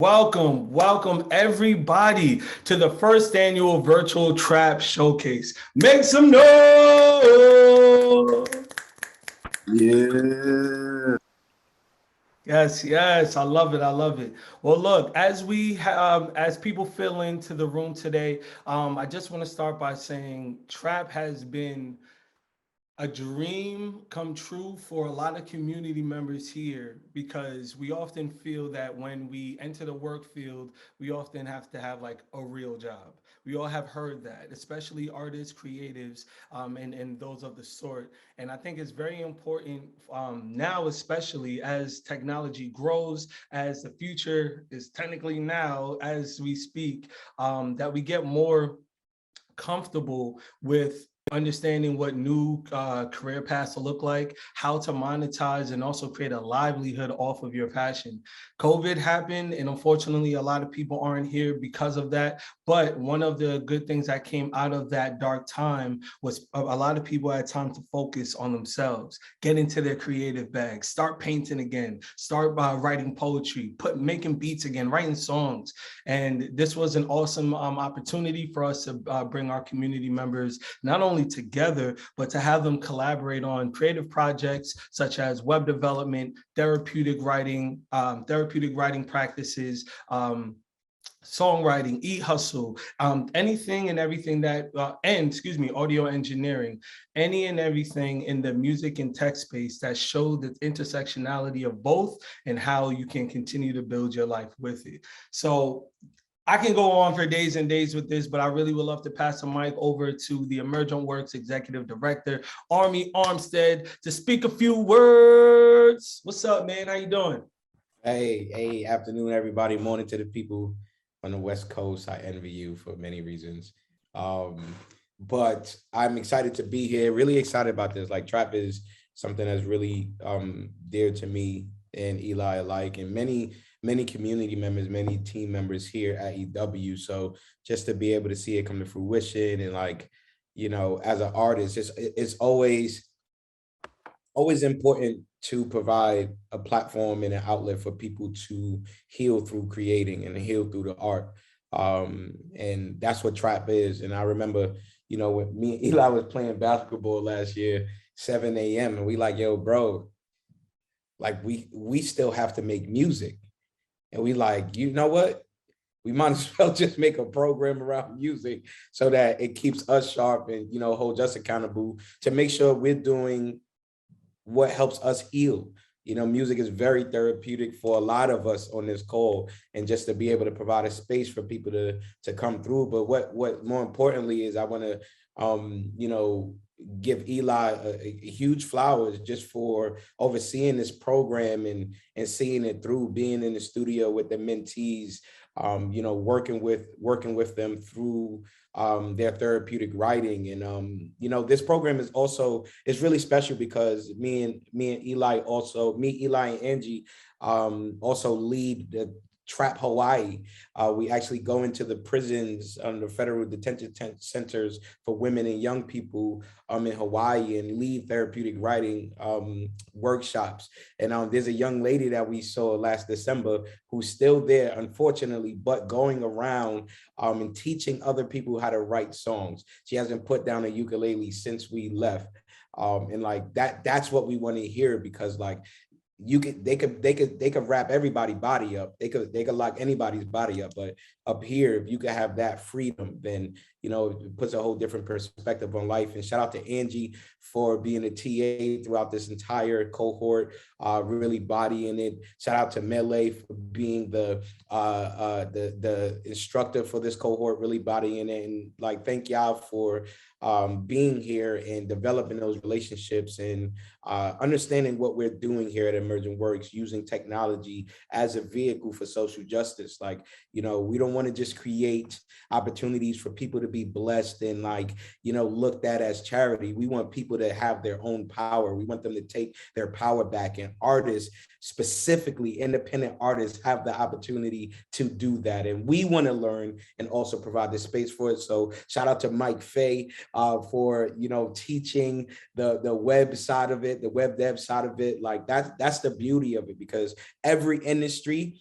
Welcome everybody to the first annual virtual trap showcase. Make some noise. Yeah. Yes, I love it. Well, look, as people fill into the room today, I just want to start by saying trap has been a dream come true for a lot of community members here because we often feel that when we enter the work field, we often have to have like a real job. We all have heard that, especially artists, creatives, and those of the sort. And I think it's very important now, especially as technology grows, as the future is technically now as we speak, that we get more comfortable with understanding what new career paths to look like, how to monetize, and also create a livelihood off of your passion. COVID happened, and unfortunately, a lot of people aren't here because of that. But one of the good things that came out of that dark time was a lot of people had time to focus on themselves, get into their creative bag, start painting again, start writing poetry, making beats again, writing songs. And this was an awesome opportunity for us to bring our community members not only together, but to have them collaborate on creative projects such as web development, therapeutic writing practices, songwriting, e-hustle, anything and everything audio engineering, any and everything in the music and tech space that show the intersectionality of both and how you can continue to build your life with it. So I can go on for days and days with this, but I really would love to pass the mic over to the Emergent Works Executive Director, Army Armstead, to speak a few words. What's up, man? How you doing? Hey, afternoon, everybody. Morning to the people on the West Coast. I envy you for many reasons. Um, but I'm excited to be here, really excited about this. Like trap is something that's really dear to me and Eli alike, and many community members, many team members here at EW. So just to be able to see it come to fruition and like, as an artist, it's always important to provide a platform and an outlet for people to heal through creating and heal through the art. And that's what trap is. And I remember, when me and Eli was playing basketball last year, 7 a.m. and we like, yo, bro, like we still have to make music. And we like, you know what? We might as well just make a program around music so that it keeps us sharp and, holds us accountable to make sure we're doing what helps us heal. Music is very therapeutic for a lot of us on this call, and just to be able to provide a space for people to come through. But what more importantly is I want to give Eli a huge flowers just for overseeing this program and seeing it through, being in the studio with the mentees, working with them through their therapeutic writing. And this program is really special because me and Eli Eli and Angie also lead the Trap Hawaii. We actually go into the prisons, the federal detention centers for women and young people in Hawaii, and lead therapeutic writing workshops. And there's a young lady that we saw last December who's still there, unfortunately, but going around and teaching other people how to write songs. She hasn't put down a ukulele since we left. And like that's what we want to hear, because like they could wrap everybody's body up. They could lock anybody's body up. But up here, if you could have that freedom, then it puts a whole different perspective on life. And shout out to Angie for being a TA throughout this entire cohort, really bodying it. Shout out to Melee for being the instructor for this cohort, really bodying it. And like, thank y'all for being here and developing those relationships and understanding what we're doing here at Emergent Works, using technology as a vehicle for social justice. Like, we don't want to just create opportunities for people to be blessed and like, looked at as charity. We want people to have their own power. We want them to take their power back. And artists, specifically independent artists, have the opportunity to do that. And we want to learn and also provide the space for it. So shout out to Mike Fay for, teaching the web side of it, the web dev side of it. Like that's the beauty of it, because every industry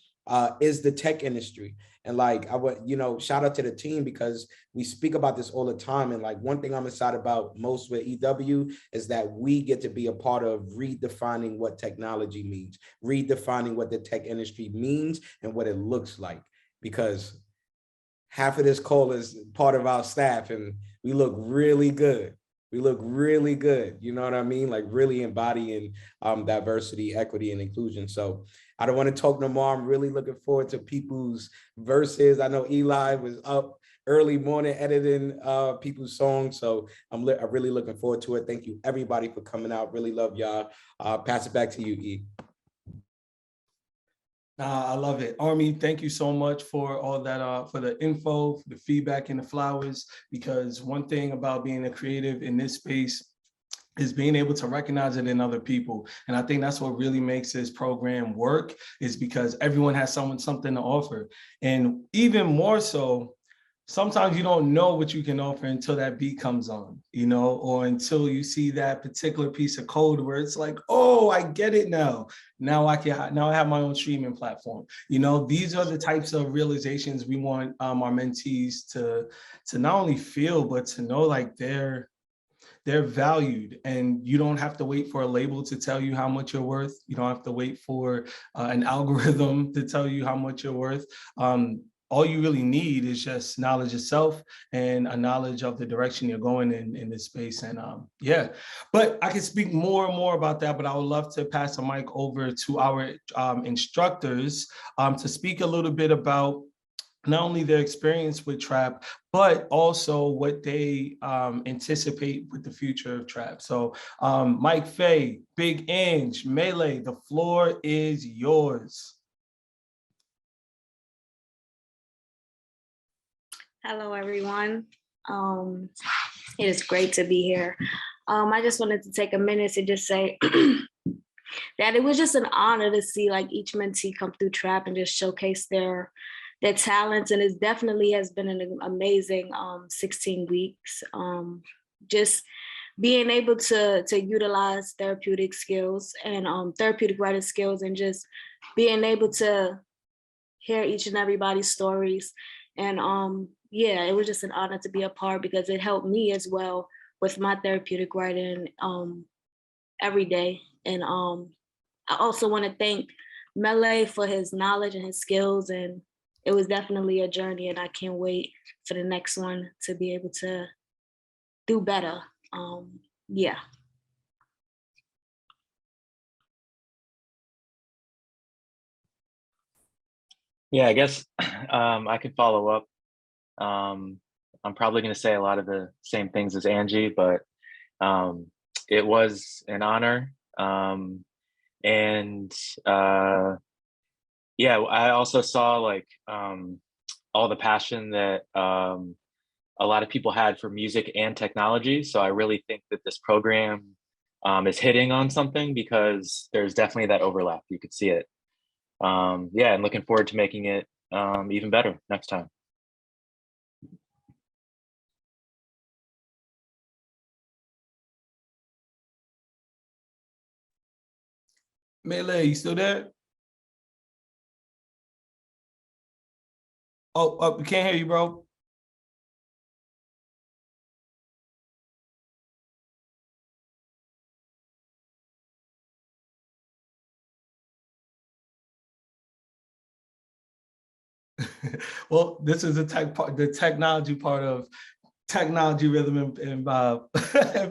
is the tech industry. And like, I would, shout out to the team, because we speak about this all the time. And like, one thing I'm excited about most with EW is that we get to be a part of redefining what technology means, redefining what the tech industry means and what it looks like. Because half of this call is part of our staff, and we look really good. We look really good. You know what I mean? Like, really embodying diversity, equity, and inclusion. So I don't want to talk no more. I'm really looking forward to people's verses. I know Eli was up early morning editing people's songs. So I'm really looking forward to it. Thank you, everybody, for coming out. Really love y'all. Pass it back to you, E. I love it. Army, thank you so much for all that, for the info, for the feedback, and the flowers, because one thing about being a creative in this space is being able to recognize it in other people. And I think that's what really makes this program work, is because everyone has something to offer. And even more so, sometimes you don't know what you can offer until that beat comes on, or until you see that particular piece of code where it's like, oh, I get it now. Now I have my own streaming platform. These are the types of realizations we want our mentees to not only feel, but to know like they're valued, and you don't have to wait for a label to tell you how much you're worth. You don't have to wait for an algorithm to tell you how much you're worth. All you really need is just knowledge of self and a knowledge of the direction you're going in this space. And yeah, but I can speak more and more about that, but I would love to pass the mic over to our instructors to speak a little bit about not only their experience with trap, but also what they anticipate with the future of trap. So Mike Faye, Big Ange, Melee, the floor is yours. Hello, everyone. It is great to be here. I just wanted to take a minute to just say that it was just an honor to see like each mentee come through trap and just showcase their talents. And it definitely has been an amazing 16 weeks. Just being able to utilize therapeutic skills and therapeutic writing skills, and just being able to hear each and everybody's stories. And yeah, it was just an honor to be a part, because it helped me as well with my therapeutic writing every day. And I also want to thank Melee for his knowledge and his skills. And it was definitely a journey, and I can't wait for the next one to be able to do better. Yeah. Yeah, I guess I could follow up. I'm probably going to say a lot of the same things as Angie, but it was an honor. And yeah, I also saw like all the passion that a lot of people had for music and technology. So I really think that this program is hitting on something, because there's definitely that overlap. You could see it. Yeah, and looking forward to making it even better next time. Melee, you still there? Oh, we can't hear you, bro. Well, this is the technology part of technology, rhythm, and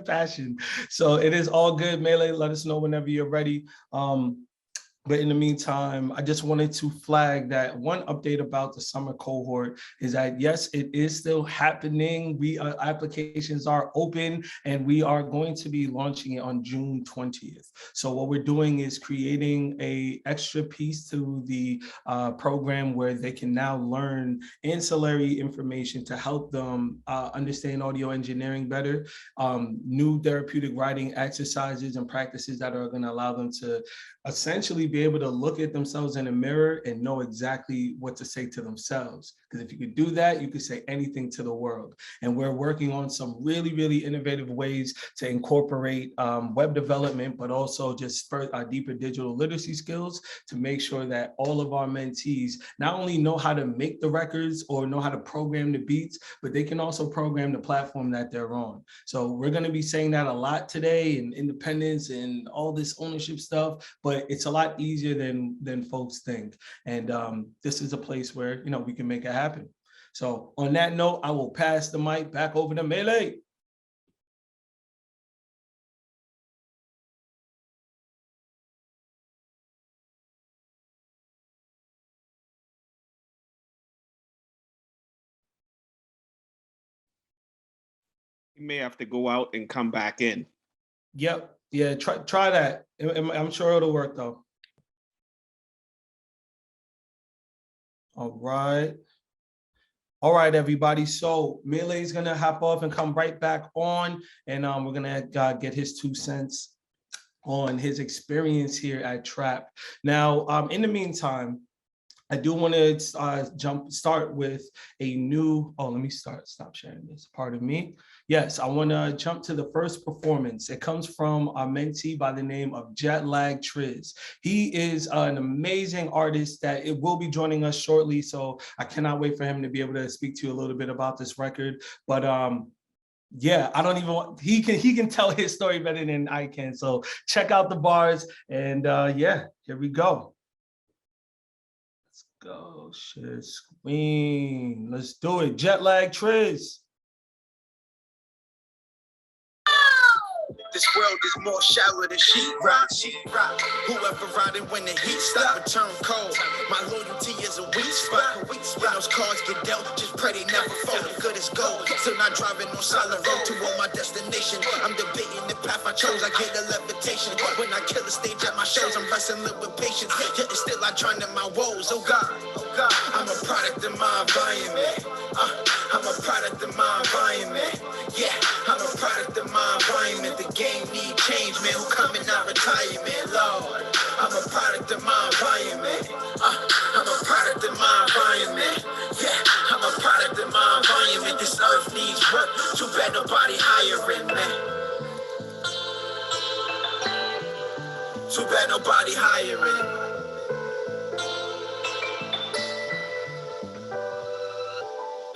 passion. So it is all good. Melee, let us know whenever you're ready. But in the meantime, I just wanted to flag that one update about the summer cohort is that, yes, it is still happening. Applications are open, and we are going to be launching it on June 20th. So what we're doing is creating an extra piece to the program where they can now learn ancillary information to help them understand audio engineering better, new therapeutic writing exercises and practices that are going to allow them to essentially be be able to look at themselves in a mirror and know exactly what to say to themselves. Because if you could do that, you could say anything to the world. And we're working on some really, really innovative ways to incorporate web development, but also just deeper digital literacy skills to make sure that all of our mentees not only know how to make the records or know how to program the beats, but they can also program the platform that they're on. So we're going to be saying that a lot today, and independence and all this ownership stuff, but it's a lot easier than folks think. And this is a place where, you know, we can make it happen. So on that note, I will pass the mic back over to Melee. You may have to go out and come back in. Yep. Yeah, try that. I'm sure it'll work though. All right. All right, everybody. So Melee is gonna hop off and come right back on, and we're gonna get his 2 cents on his experience here at Trap. Now, in the meantime, I do want to start with a new, let me stop sharing this, pardon me. Yes, I want to jump to the first performance. It comes from our mentee by the name of Jetlag Triz. He is an amazing artist that it will be joining us shortly, so I cannot wait for him to be able to speak to you a little bit about this record. But yeah, I don't even want, he can tell his story better than I can. So check out the bars, and yeah, here we go. Go share screen. Let's do it. Jetlag Triz. This world is more shallow than sheetrock. Whoever riding when the heat stop and turn cold. My loyalty is a weak spot. When those cards get dealt, just pray they never fall. Good as gold. Still not driving on solid road to my destination. I'm debating the path I chose. I get a levitation. When I kill a stage at my shows, I'm wrestling with patience. Yet still I drown in my woes. Oh God, I'm a product of my environment. I'm a product of my environment. Yeah, I'm a product of my environment. The game need change, man. Who coming out retirement, Lord? I'm a product of my environment. I'm a product of my environment. Yeah, I'm a product of my environment. This earth needs work. Too bad nobody hiring, man. Too bad nobody hiring.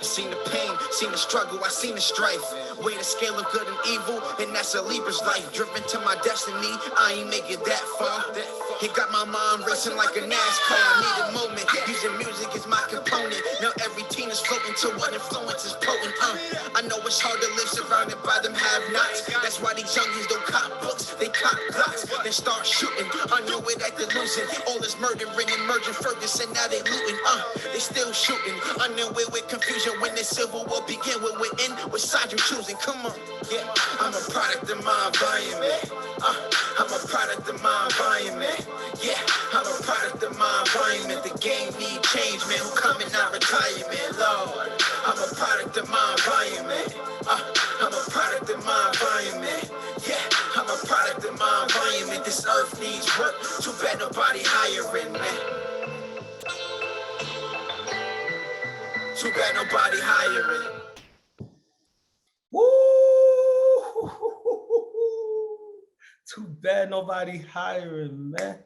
Seen the pain, seen the struggle, I seen the strife. Weigh the scale of good and evil, and that's a Libra's life. Driven to my destiny, I ain't make it that far. It got my mind racing like a NASCAR. Need a moment, using music as my component. Now every teen is floating to what influence is potent. I know it's hard to live surrounded by them have-nots. That's why these youngins don't cop books, they cop blocks. Then start shooting, I knew it at the losing. All this murdering, Emergent, Ferguson, now they looting. They still shooting, I knew it with confusion. When the civil war begin, when we're in, which side you choosing? Come on, yeah. I'm a product of my environment. I'm a product of my environment. Yeah, I'm a product of my environment. The game need change, man. Who coming out retirement, Lord? I'm a product of my environment. I'm a product of my environment. Yeah, I'm a product of my environment. This earth needs work. Too bad nobody hiring, man. Too bad nobody hiring. Woo! Too bad nobody hiring, man.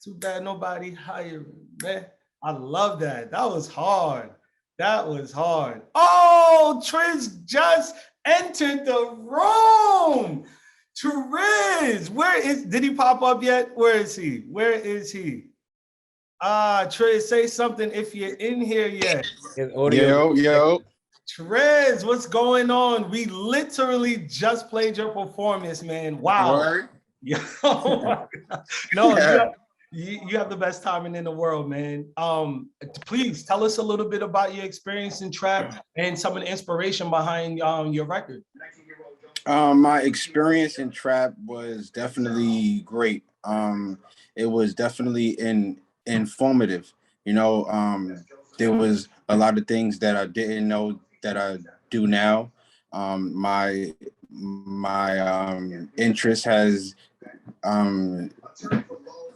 Too bad nobody hiring, man. I love that. That was hard. That was hard. Oh, Triz just entered the room. Triz, did he pop up yet? Where is he? Where is he? Triz, say something if you're in here yet. Yo. Trez, what's going on? We literally just played your performance, man. Wow. Word. Yeah. Oh my God. No, you have the best timing in the world, man. Please tell us a little bit about your experience in trap and some of the inspiration behind your record. My experience in trap was definitely great. It was definitely informative. You know, there was a lot of things that I didn't know that I do now. My interest has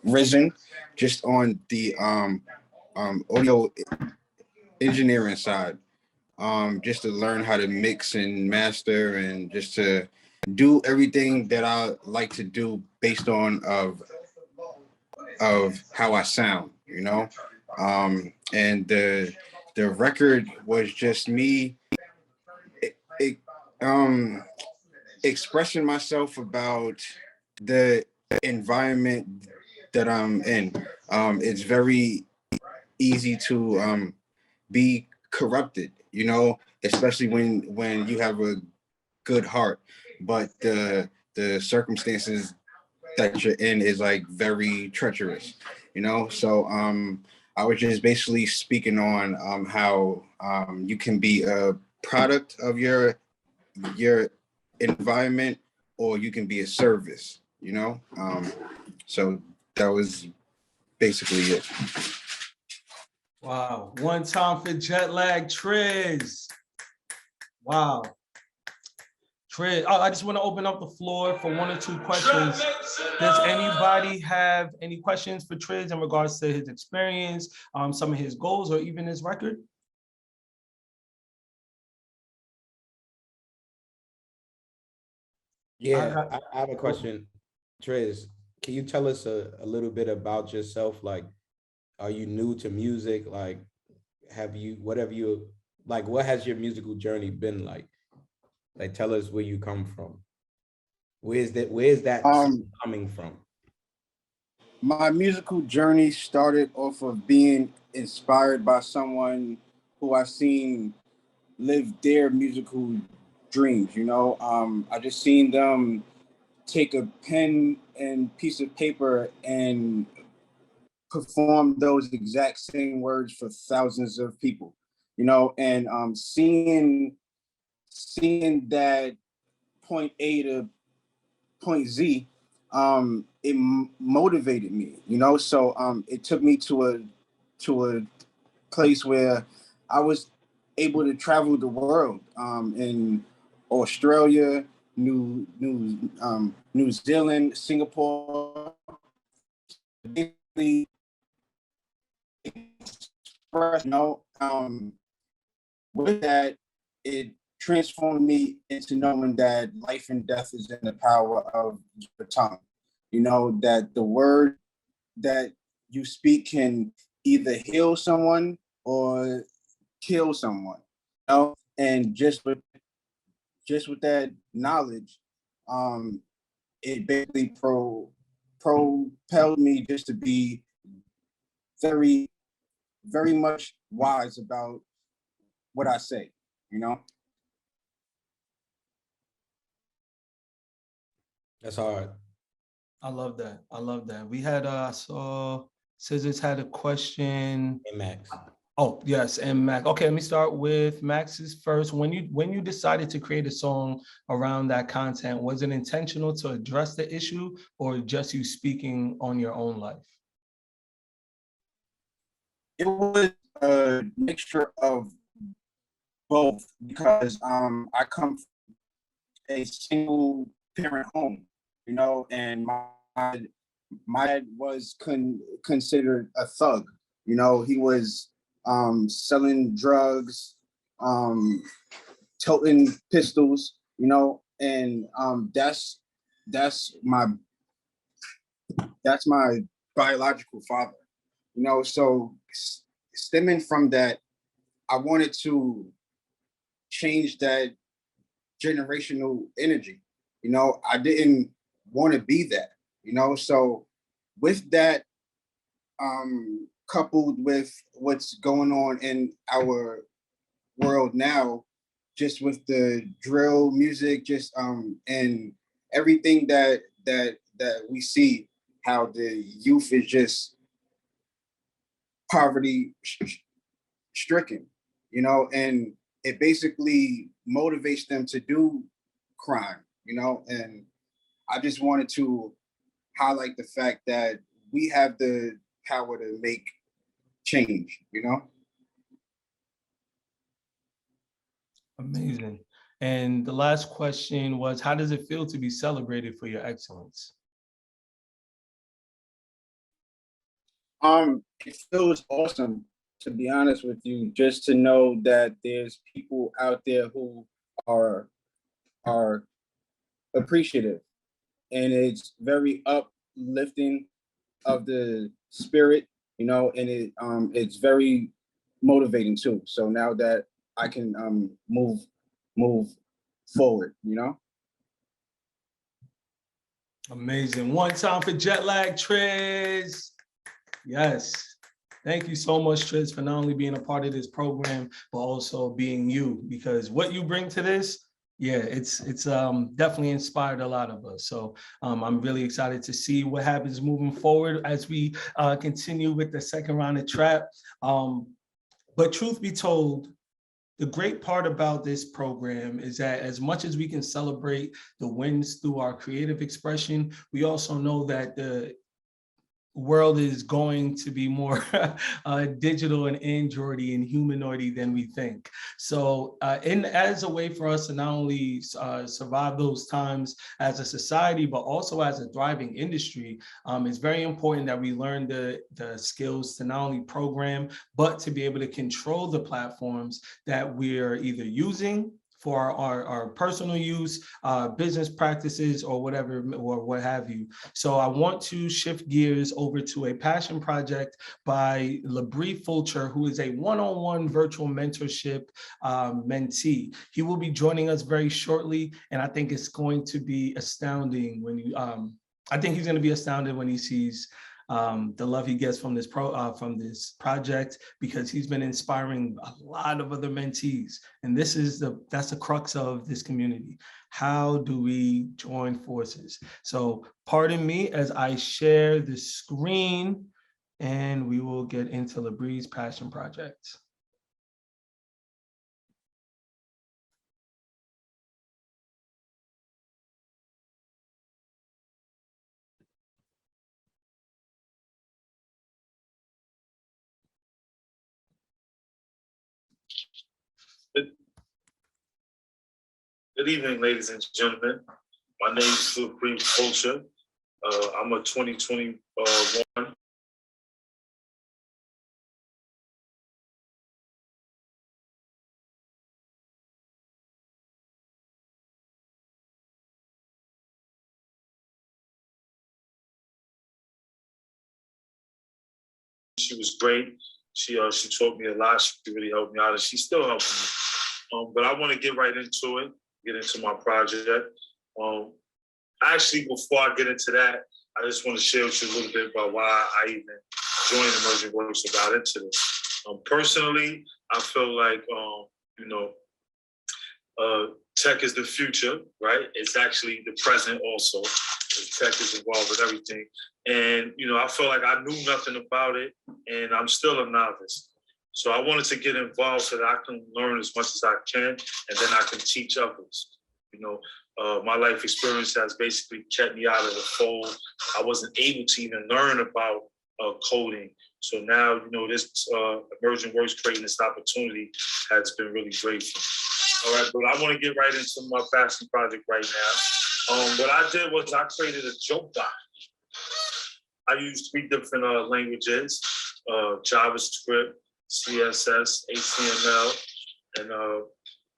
risen just on the audio engineering side, just to learn how to mix and master and just to do everything that I like to do based on of how I sound, you know. And the record was just me it, um expressing myself about the environment that I'm in. It's very easy to be corrupted, you know, especially when you have a good heart, but the circumstances that you're in is like very treacherous, you know. So I was just basically speaking on how you can be a product of your environment, or you can be a service, you know. So that was basically it. Wow. One time for jet lag, Triz. Wow. Triz, I just want to open up the floor for one or two questions. Does anybody have any questions for Triz in regards to his experience, some of his goals, or even his record? Yeah, I have a question. Trez, can you tell us a little bit about yourself? Like, are you new to music? Like, what has your musical journey been like? Like, tell us where you come from. Where's that coming from? My musical journey started off of being inspired by someone who I've seen live their musical dreams, you know. I just seen them take a pen and piece of paper and perform those exact same words for thousands of people, you know. And seeing that point A to point Z, it motivated me, you know. So it took me to a place where I was able to travel the world, in Australia, New Zealand, Singapore. Basically, express, you know, with that, it transformed me into knowing that life and death is in the power of your tongue. You know, that the word that you speak can either heal someone or kill someone. You know? And just with that knowledge, it basically propelled me just to be very, very much wise about what I say, you know? That's hard. I love that. I love that. We had I saw Scissors had a question. Hey, Max. Oh, yes, and Max. Okay, let me start with Max's first. When you decided to create a song around that content, was it intentional to address the issue or just you speaking on your own life? It was a mixture of both, because I come from a single parent home, you know, and my dad was considered a thug. You know, he was selling drugs, toting pistols, you know, and that's my biological father, you know. So stemming from that, I wanted to change that generational energy. You know, I didn't want to be that, you know. So with that, coupled with what's going on in our world now, just with the drill music, just and everything that we see, how the youth is just poverty stricken, you know, and it basically motivates them to do crime, you know. And I just wanted to highlight the fact that we have the power to make change, you know. Amazing. And the last question was, how does it feel to be celebrated for your excellence? It feels awesome, to be honest with you, just to know that there's people out there who are appreciative, and it's very uplifting of the spirit, you know, and it's very motivating too. So now that I can move forward, you know. Amazing. One time for jet lag, Triz. Yes. Thank you so much, Triz, for not only being a part of this program, but also being you, because what you bring to this, yeah, it's definitely inspired a lot of us. So I'm really excited to see what happens moving forward as we continue with the second round of trap. But truth be told, the great part about this program is that as much as we can celebrate the wins through our creative expression, we also know that the world is going to be more digital and androidy and humanoidy than we think. So as a way for us to not only survive those times as a society, but also as a thriving industry, it's very important that we learn the skills to not only program, but to be able to control the platforms that we're either using for our personal use, business practices, or whatever, or what have you. So I want to shift gears over to a passion project by Labrie Fulcher, who is a one-on-one virtual mentorship mentee. He will be joining us very shortly, and I think it's going to be astounding when you, I think he's going to be astounded when he sees the love he gets from this project, because he's been inspiring a lot of other mentees, and that's the crux of this community. How do we join forces? So pardon me as I share the screen, and we will get into Labrie's passion project. Good evening, ladies and gentlemen. My name is Labrie Fulcher. I'm a 2021 She was great. She taught me a lot. She really helped me out, and she's still helping me. But I want to get right into it, get into my project. Actually, before I get into that, I just want to share with you a little bit about why I even joined Emergent Works and got into this. Personally, I feel like, tech is the future, right? It's actually the present also. Tech is involved with everything. And, I feel like I knew nothing about it, and I'm still a novice. So I wanted to get involved so that I can learn as much as I can, and then I can teach others. My life experience has basically kept me out of the fold. I wasn't able to even learn about coding. So now, this Emergent Works creating this opportunity has been really great for me. All right, but I want to get right into my passion project right now. What I did was I created a joke bot. I used 3 different languages, JavaScript, CSS, HTML. And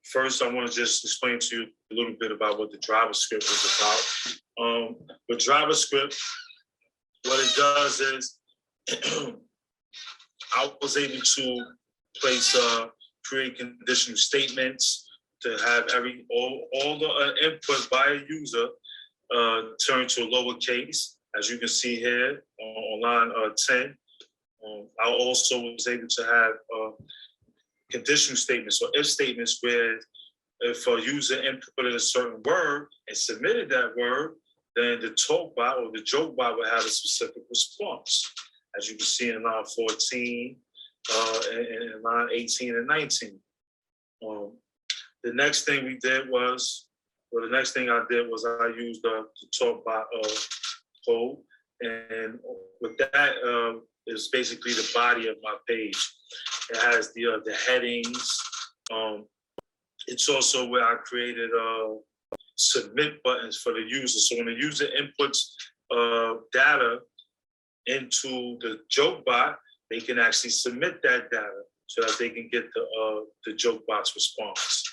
first, I want to just explain to you a little bit about what the JavaScript is about. With JavaScript, what it does is I was able to create conditional statements to have all the input by a user turn to lowercase, as you can see here on line 10. I also was able to have conditional statements or if statements where if a user inputted a certain word and submitted that word, then the talk bot or the joke bot would have a specific response, as you can see in line 14, and line 18 and 19. The next thing I did was I used the talk bot code, and with that is basically the body of my page. It has the headings. It's also where I created submit buttons for the user. So when the user inputs data into the joke bot, they can actually submit that data so that they can get the joke bot's response.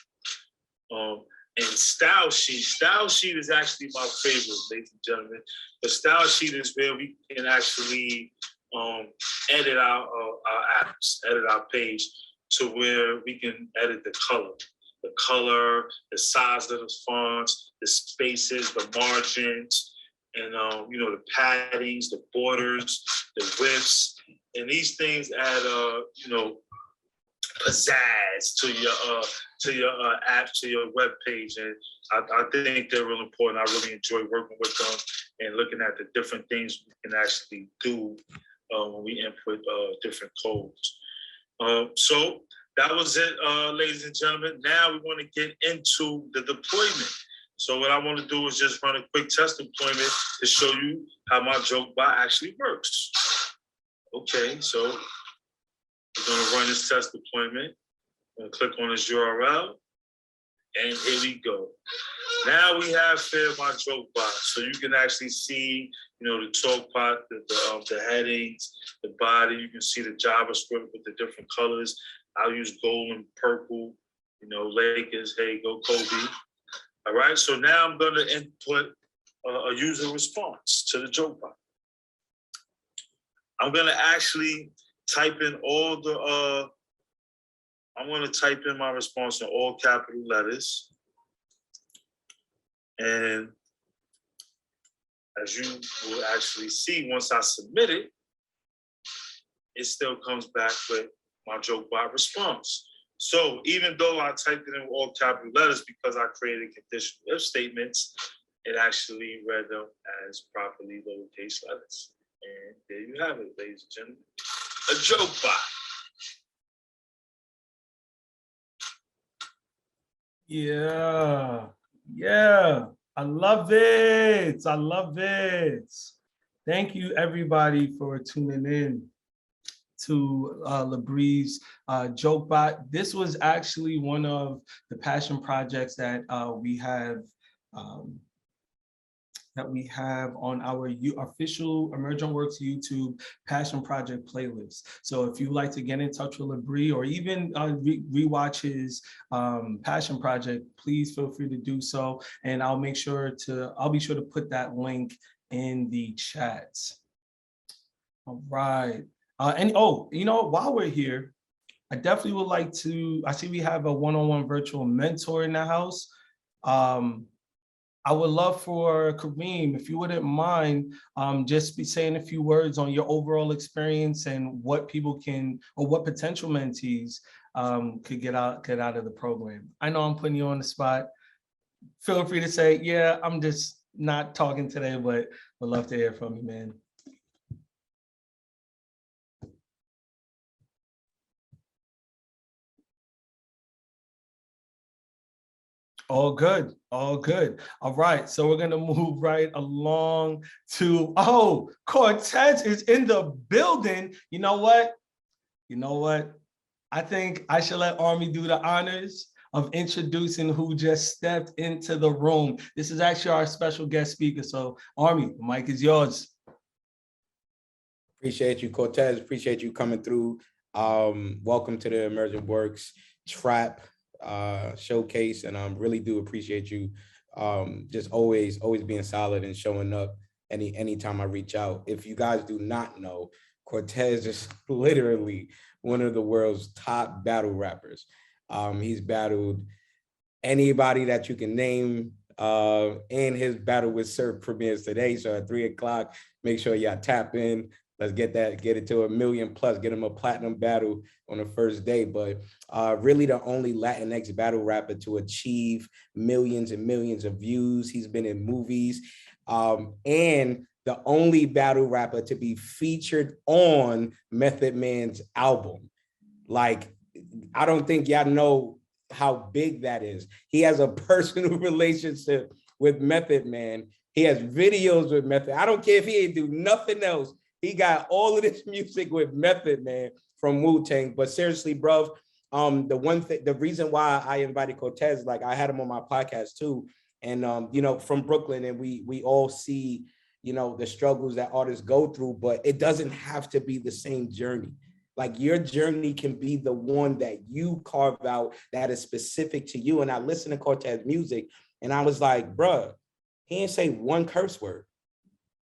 And style sheet is actually my favorite, ladies and gentlemen. The style sheet is where we can actually edit our apps, edit our page to where we can edit the color, the size of the fonts, the spaces, the margins, and the paddings, the borders, the widths, and these things add pizzazz to your app, to your web page, and I think they're real important. I really enjoy working with them and looking at the different things we can actually do when we input different codes. So that was it, ladies and gentlemen. Now we want to get into the deployment. So what I want to do is just run a quick test deployment to show you how my joke bot actually works. Okay, so we're going to run this test deployment. I'm going to click on this URL, and here we go. Now we have fed my joke bot, so you can actually see, the talk bot, the headings, the body. You can see the JavaScript with the different colors. I'll use gold and purple. Lakers, hey, go Kobe. All right, so now I'm going to input a user response to the joke bot. I'm going to actually type in I'm going to type in my response in all capital letters. And as you will actually see, once I submit it, it still comes back with my joke bot response. So even though I typed it in all capital letters because I created conditional if statements, it actually read them as properly lowercase letters. And there you have it, ladies and gentlemen. A joke bot. Yeah, I love it. I love it. Thank you, everybody, for tuning in to Labrie's joke bot. This was actually one of the passion projects that we have on our official Emergent Works YouTube Passion Project playlist. So if you'd like to get in touch with Labrie or even rewatch his Passion Project, please feel free to do so. And I'll be sure to put that link in the chat. All right. While we're here, I definitely would like to, I see we have a one-on-one virtual mentor in the house. I would love for Kareem, if you wouldn't mind, just be saying a few words on your overall experience and what people can, or what potential mentees could get out of the program. I know I'm putting you on the spot. Feel free to say, yeah, I'm just not talking today, but would love to hear from you, man. All good, all good. All right, so we're gonna move right along to, Cortez is in the building. You know what? I think I should let Army do the honors of introducing who just stepped into the room. This is actually our special guest speaker. So Army, the mic is yours. Appreciate you, Cortez. Appreciate you coming through. Welcome to the Emergent Works Trap showcase, and really do appreciate you just always being solid and showing up anytime I reach out. If you guys do not know, Cortez is literally one of the world's top battle rappers. He's battled anybody that you can name, and his battle with Surf premieres today. So at 3 o'clock, make sure y'all tap in. Let's get it to 1 million plus, get him a platinum battle on the first day. But really the only Latinx battle rapper to achieve millions and millions of views. He's been in movies, and the only battle rapper to be featured on Method Man's album. Like, I don't think y'all know how big that is. He has a personal relationship with Method Man. He has videos with Method. I don't care if he ain't do nothing else. He got all of this music with Method Man from Wu-Tang. But seriously, bro, the reason why I invited Cortez, like I had him on my podcast too, and from Brooklyn, and we all see, the struggles that artists go through, but it doesn't have to be the same journey. Like your journey can be the one that you carve out that is specific to you. And I listened to Cortez music and I was like, bruh, he ain't say one curse word.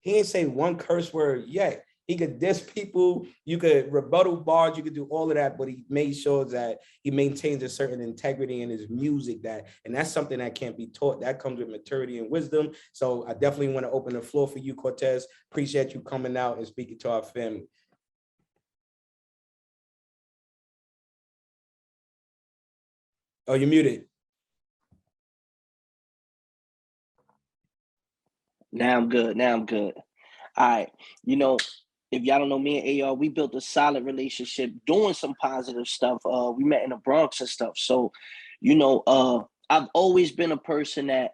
He ain't say one curse word yet. He could diss people, you could rebuttal bars, you could do all of that, but he made sure that he maintains a certain integrity in his music, and that's something that can't be taught. That comes with maturity and wisdom. So I definitely want to open the floor for you, Cortez. Appreciate you coming out and speaking to our family. Oh, you're muted. Now I'm good. All right. If y'all don't know, me and AR, we built a solid relationship doing some positive stuff. We met in the Bronx and stuff. So, I've always been a person that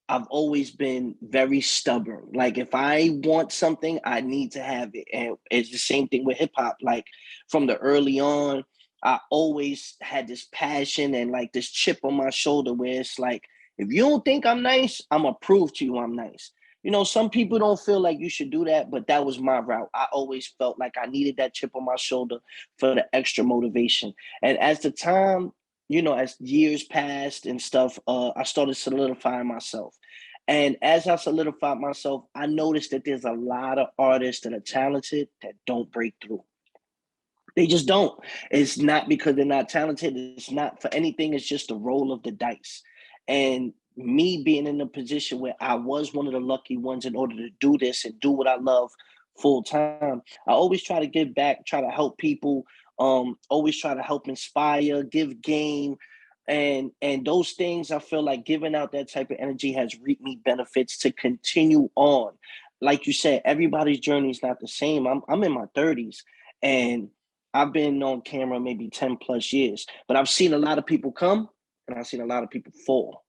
I've always been very stubborn. Like if I want something, I need to have it. And it's the same thing with hip hop. Like from the early on, I always had this passion and like this chip on my shoulder where it's like, if you don't think I'm nice, I'm gonna prove to you I'm nice. Some people don't feel like you should do that, but that was my route. I always felt like I needed that chip on my shoulder for the extra motivation. And as the time, as years passed and stuff, I started solidifying myself. And as I solidified myself, I noticed that there's a lot of artists that are talented that don't break through. They just don't. It's not because they're not talented. It's not for anything. It's just the roll of the dice. And me being in a position where I was one of the lucky ones in order to do this and do what I love full time, I always try to give back, try to help people, always try to help inspire, give game. And those things, I feel like giving out that type of energy has reaped me benefits to continue on. Like you said, everybody's journey is not the same. I'm in my 30s and I've been on camera maybe 10 plus years, but I've seen a lot of people come and I've seen a lot of people fall.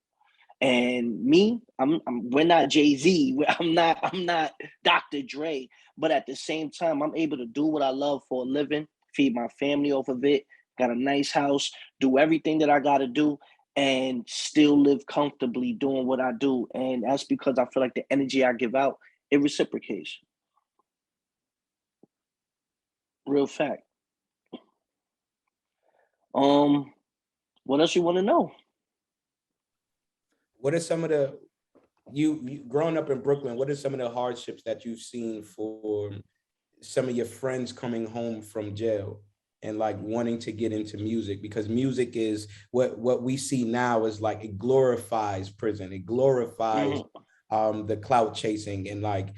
And me, we're not Jay-Z. I'm not Dr. Dre, but at the same time, I'm able to do what I love for a living, feed my family off of it, got a nice house, do everything that I got to do, and still live comfortably doing what I do. And that's because I feel like the energy I give out, it reciprocates. Real fact. What else you want to know? What are some of the, you growing up in Brooklyn, what are some of the hardships that you've seen for some of your friends coming home from jail and like wanting to get into music? Because music is what we see now is like, it glorifies prison. It glorifies the clout chasing, and like,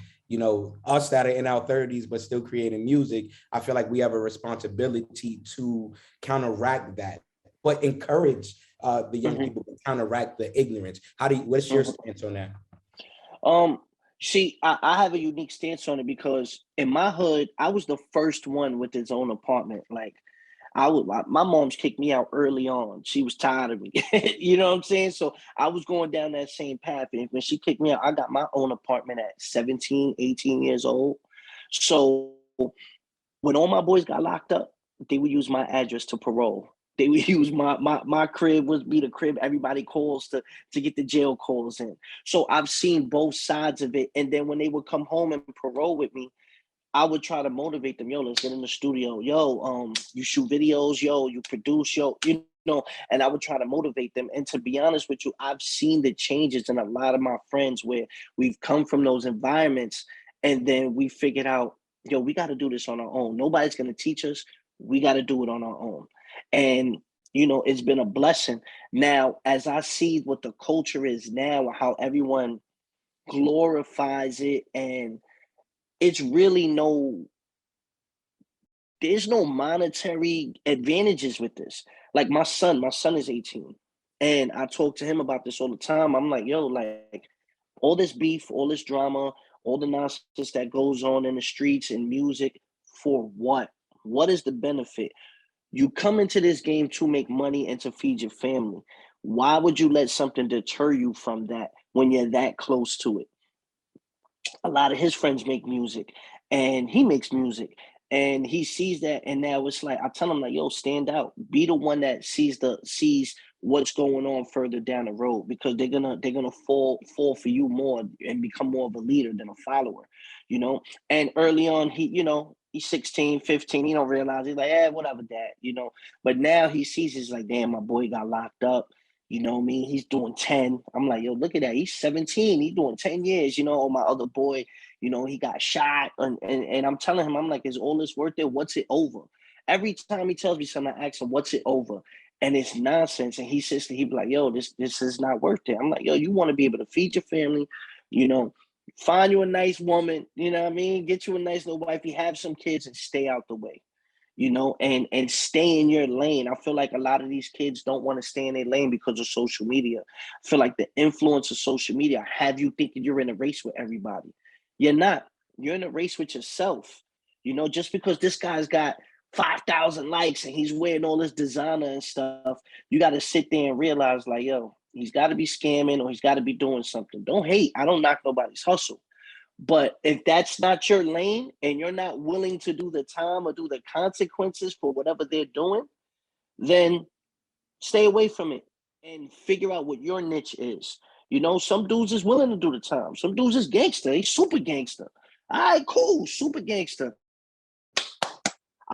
us that are in our 30s but still creating music, I feel like we have a responsibility to counteract that, but encourage the young people to counteract the ignorance. What's your stance on that? See, I have a unique stance on it because in my hood, I was the first one with his own apartment. Like my mom's kicked me out early on. She was tired of me. You know what I'm saying? So I was going down that same path. And when she kicked me out, I got my own apartment at 17, 18 years old. So when all my boys got locked up, they would use my address to parole. They would use my crib would be the crib everybody calls to get the jail calls in. So I've seen both sides of it. And then when they would come home and parole with me, I would try to motivate them. Yo, let's get in the studio. Yo, you shoot videos. Yo, you produce. Yo, and I would try to motivate them. And to be honest with you, I've seen the changes in a lot of my friends where we've come from those environments and then we figured out, yo, we got to do this on our own. Nobody's going to teach us. We got to do it on our own. And, it's been a blessing. Now, as I see what the culture is now, how everyone glorifies it, and it's really there's no monetary advantages with this. Like my son is 18. And I talk to him about this all the time. I'm like, yo, like all this beef, all this drama, all the nonsense that goes on in the streets and music, for what? What is the benefit? You come into this game to make money and to feed your family. Why would you let something deter you from that when you're that close to it? A lot of his friends make music and he makes music and he sees that. And now it's like, I tell him like, yo, stand out, be the one that sees what's going on further down the road, because they're gonna fall for you more and become more of a leader than a follower, you know. And early on, he's 16, 15, he don't realize, he's like, whatever, dad, you know. But now he sees, he's like, damn, my boy got locked up, you know what I mean? He's doing 10. I'm like, yo, look at that, he's 17, he's doing 10 years, you know. Or my other boy, you know, he got shot, and I'm telling him, I'm like, is all this worth it? What's it over? Every time he tells me something, I ask him, what's it over? And it's nonsense. And he be like, yo, this is not worth it. I'm like, yo, you want to be able to feed your family, you know, find you a nice woman, you know what I mean? Get you a nice little wife, you have some kids, and stay out the way, you know, and stay in your lane. I feel like a lot of these kids don't want to stay in their lane because of social media. I feel like the influence of social media have you thinking you're in a race with everybody. You're not. You're in a race with yourself. You know, just because this guy's got 5,000 likes and he's wearing all this designer and stuff, you got to sit there and realize, like, yo, he's got to be scamming or he's got to be doing something. Don't hate. I don't knock nobody's hustle. But if that's not your lane and you're not willing to do the time or do the consequences for whatever they're doing, then stay away from it and figure out what your niche is. You know, some dudes is willing to do the time. Some dudes is gangster. He's super gangster. All right, cool, super gangster.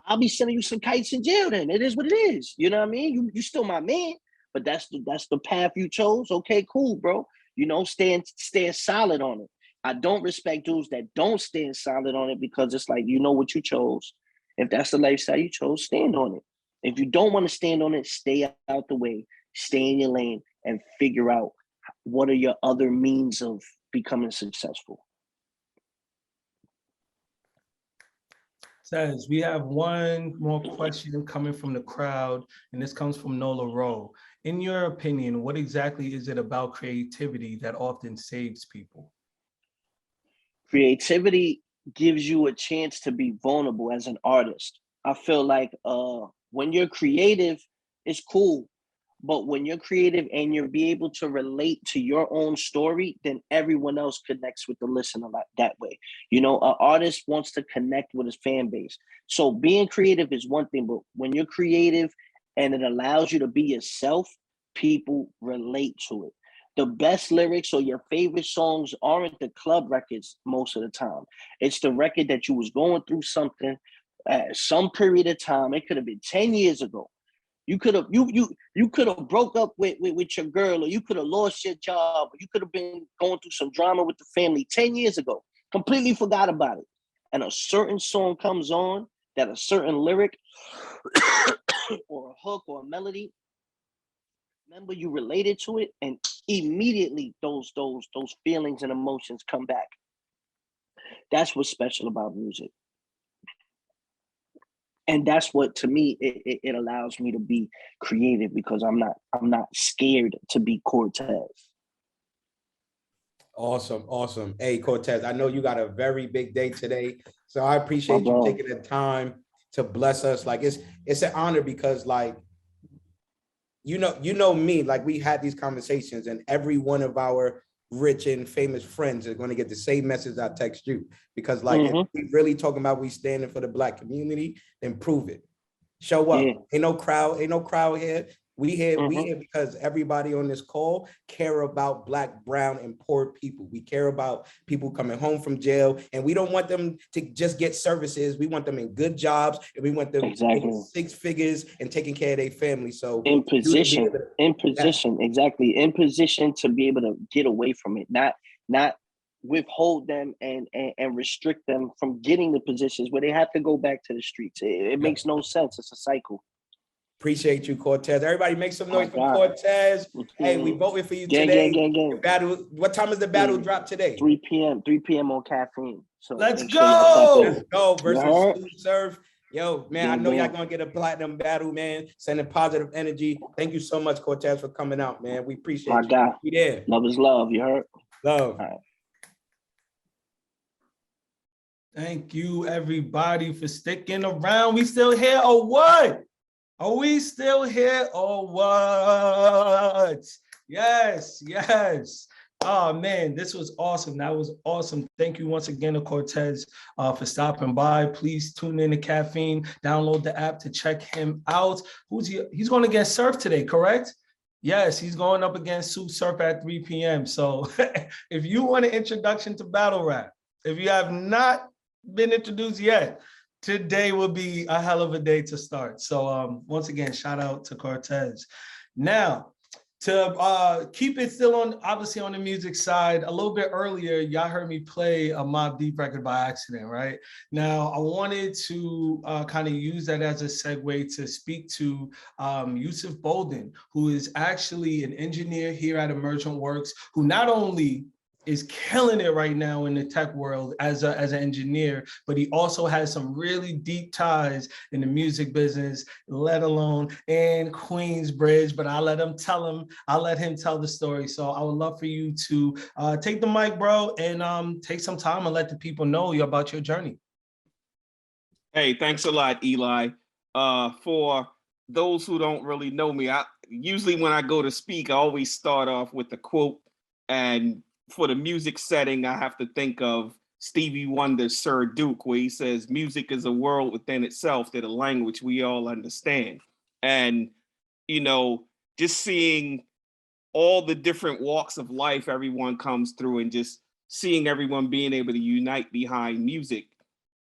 I'll be sending you some kites in jail then. It is what it is. You know what I mean? You still my man, but that's the path you chose. Okay, cool, bro. You know, staying solid on it. I don't respect dudes that don't stand solid on it, because it's like, you know what you chose. If that's the lifestyle you chose, stand on it. If you don't want to stand on it, stay out the way, stay in your lane, and figure out what are your other means of becoming successful. Says we have one more question coming from the crowd, and this comes from Nola Rowe. In your opinion, what exactly is it about creativity that often saves people? Creativity gives you a chance to be vulnerable as an artist. I feel like when you're creative, it's cool. But when you're creative and you're be able to relate to your own story, then everyone else connects with the listener that way. You know, an artist wants to connect with his fan base. So being creative is one thing, but when you're creative and it allows you to be yourself, people relate to it. The best lyrics or your favorite songs aren't the club records most of the time. It's the record that you was going through something at some period of time. It could have been 10 years ago. You could have broke up with your girl, or you could have lost your job, or you could have been going through some drama with the family 10 years ago. Completely forgot about it. And a certain song comes on, that a certain lyric or a hook or a melody, remember you related to it, and immediately those feelings and emotions come back. That's what's special about music. And that's what, to me, it allows me to be creative, because I'm not scared to be Cortez. Awesome. Hey, Cortez, I know you got a very big day today, so I appreciate you taking the time to bless us. Like, it's an honor, because, like, you know me, like, we had these conversations, and every one of our rich and famous friends are going to get the same message I text you, because, like, if we really talking about we standing for the Black community, then prove it. Show up. Ain't no crowd here. We here because everybody on this call care about Black, brown, and poor people. We care about people coming home from jail, and we don't want them to just get services. We want them in good jobs, and we want them making 6 figures and taking care of their family. So in position to be able to get away from it, not withhold them and restrict them from getting the positions where they have to go back to the streets. It makes no sense. It's a cycle. Appreciate you, Cortez. Everybody make some noise for Cortez. Hey, we voted for you today. Gang. Battle. What time is the battle drop today? 3 p.m. on Caffeine. So let's go. Let's go versus Smooth Surf. Yo, man, I know y'all gonna get a platinum battle, man. Sending positive energy. Thank you so much, Cortez, for coming out, man. We appreciate you. God. We there. Love is love. You heard? Love. All right. Thank you, everybody, for sticking around. We still here or what? Are we still here or what? Yes. Oh, man, this was awesome. That was awesome. Thank you once again to Cortez for stopping by. Please tune in to Caffeine. Download the app to check him out. He's going to get served today, correct? Yes, he's going up against Soup Surf at 3 p.m. So if you want an introduction to battle rap, if you have not been introduced yet, today will be a hell of a day to start. So once again, shout out to Cortez. Now, to keep it still on, obviously on the music side, a little bit earlier, y'all heard me play a Mobb Deep record by accident, right? Now, I wanted to kind of use that as a segue to speak to Yusuf Bolden, who is actually an engineer here at Emergent Works, who not only is killing it right now in the tech world as an engineer, but he also has some really deep ties in the music business, let alone in Queensbridge. But I'll let him tell the story. So I would love for you to take the mic, bro, and take some time and let the people know about your journey. Hey, thanks a lot, Eli. For those who don't really know me, I usually when I go to speak, I always start off with a quote. And for the music setting, I have to think of Stevie Wonder's Sir Duke, where he says, music is a world within itself, that a language we all understand. And, you know, just seeing all the different walks of life everyone comes through and just seeing everyone being able to unite behind music,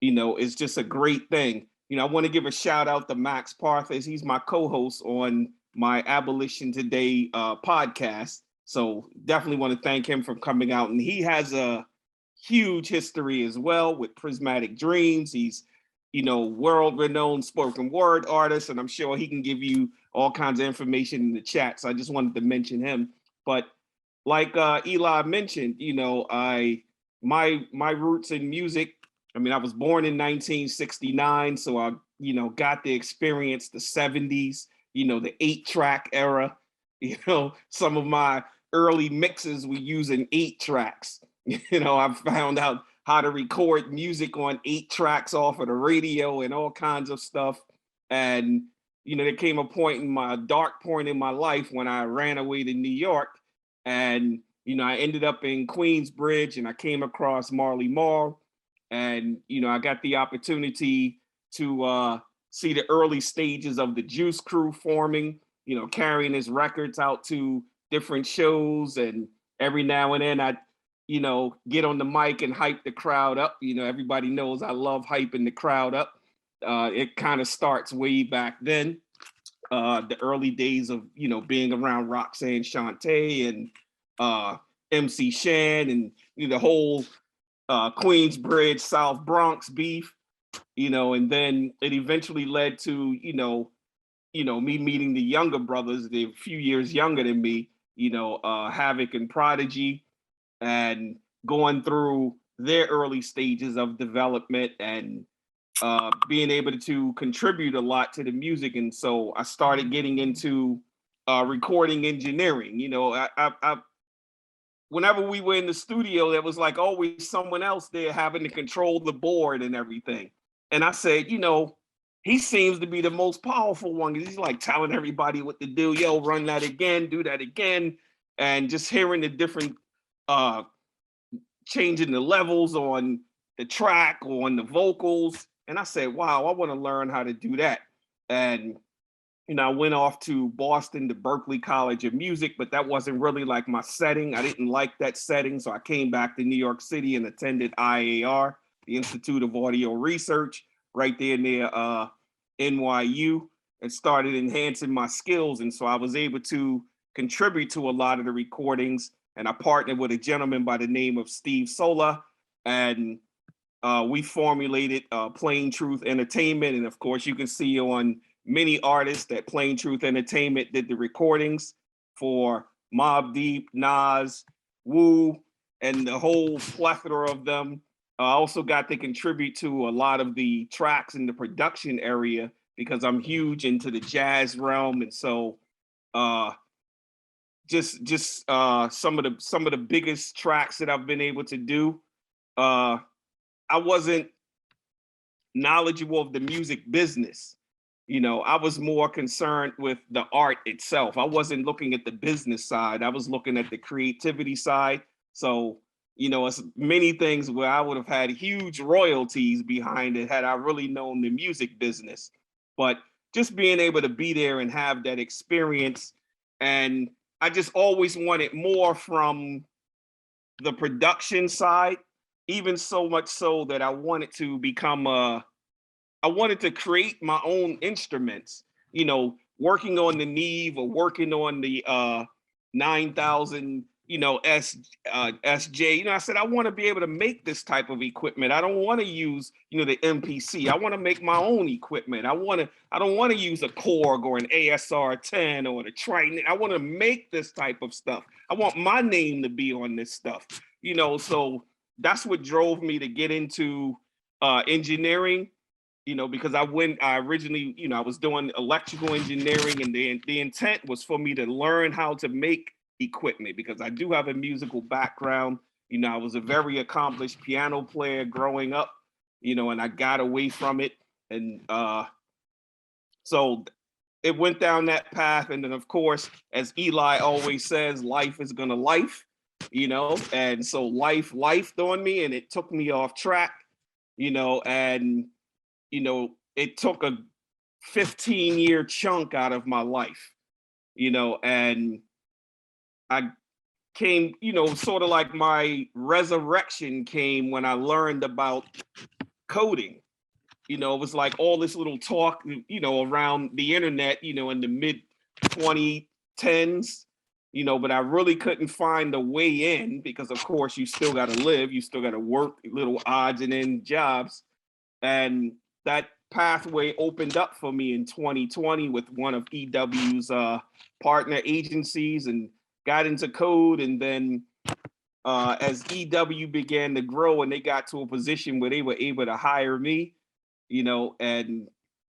you know, is just a great thing. You know, I want to give a shout out to Max Parthas. He's my co-host on my Abolition Today podcast. So definitely want to thank him for coming out. And he has a huge history as well with Prismatic Dreams. He's, you know, world-renowned spoken word artist, and I'm sure he can give you all kinds of information in the chat. So I just wanted to mention him. But like Eli mentioned, you know, my roots in music, I mean, I was born in 1969, so I, you know, got to experience the 70s, you know, the 8-track era. You know, some of my early mixes were using 8 tracks. You know, I found out how to record music on 8 tracks off of the radio and all kinds of stuff. And, you know, there came a dark point in my life when I ran away to New York. And, you know, I ended up in Queensbridge and I came across Marley Marl. And, you know, I got the opportunity to see the early stages of the Juice Crew forming, you know, carrying his records out to different shows. And every now and then I'd, you know, get on the mic and hype the crowd up. You know, everybody knows I love hyping the crowd up. It kind of starts way back then, the early days of, you know, being around Roxanne Shante and MC Shan and, you know, the whole Queensbridge, South Bronx beef, you know, and then it eventually led to, you know, me meeting the younger brothers, they're a few years younger than me, you know, Havoc and Prodigy, and going through their early stages of development and being able to contribute a lot to the music. And so I started getting into recording engineering. You know, I whenever we were in the studio, there was like always someone else there having to control the board and everything. And I said, you know, he seems to be the most powerful one because he's like telling everybody what to do. Yo, run that again, do that again. And just hearing the different changing the levels on the track or on the vocals. And I said, wow, I want to learn how to do that. And, you know, I went off to Boston, to Berklee College of Music, but that wasn't really like my setting. I didn't like that setting. So I came back to New York City and attended IAR, the Institute of Audio Research, right there near NYU, and started enhancing my skills. And so I was able to contribute to a lot of the recordings. And I partnered with a gentleman by the name of Steve Sola, and we formulated Plain Truth Entertainment. And of course, you can see on many artists that Plain Truth Entertainment did the recordings for Mobb Deep, Nas, Wu, and the whole plethora of them. I also got to contribute to a lot of the tracks in the production area because I'm huge into the jazz realm. And so just some of the biggest tracks that I've been able to do. I wasn't knowledgeable of the music business. You know, I was more concerned with the art itself. I wasn't looking at the business side. I was looking at the creativity side. So, you know, it's many things where I would have had huge royalties behind it had I really known the music business. But just being able to be there and have that experience And I just always wanted more from the production side, even so much so that I wanted to I wanted to create my own instruments, you know, working on the Neve or working on the 9000, you know, SJ. You know, I said, I want to be able to make this type of equipment. I don't want to use, you know, the MPC. I want to make my own equipment. I don't want to use a Korg or an ASR 10 or the Triton. I want to make this type of stuff. I want my name to be on this stuff, you know, so that's what drove me to get into engineering, you know, because I originally, you know, I was doing electrical engineering, and the intent was for me to learn how to make equipment, because I do have a musical background. You know, I was a very accomplished piano player growing up, you know, and I got away from it. And so it went down that path. And then, of course, as Eli always says, life is gonna life, you know, and so lifed on me, and it took me off track, you know, and, you know, it took a 15-year chunk out of my life, you know, and I came, you know, sort of like my resurrection came when I learned about coding. You know, it was like all this little talk, you know, around the internet, you know, in the mid 2010s, you know, but I really couldn't find a way in, because of course you still got to live, you still got to work little odds and end jobs. And that pathway opened up for me in 2020 with one of EW's partner agencies, and got into code. And then as EW began to grow and they got to a position where they were able to hire me, you know, and,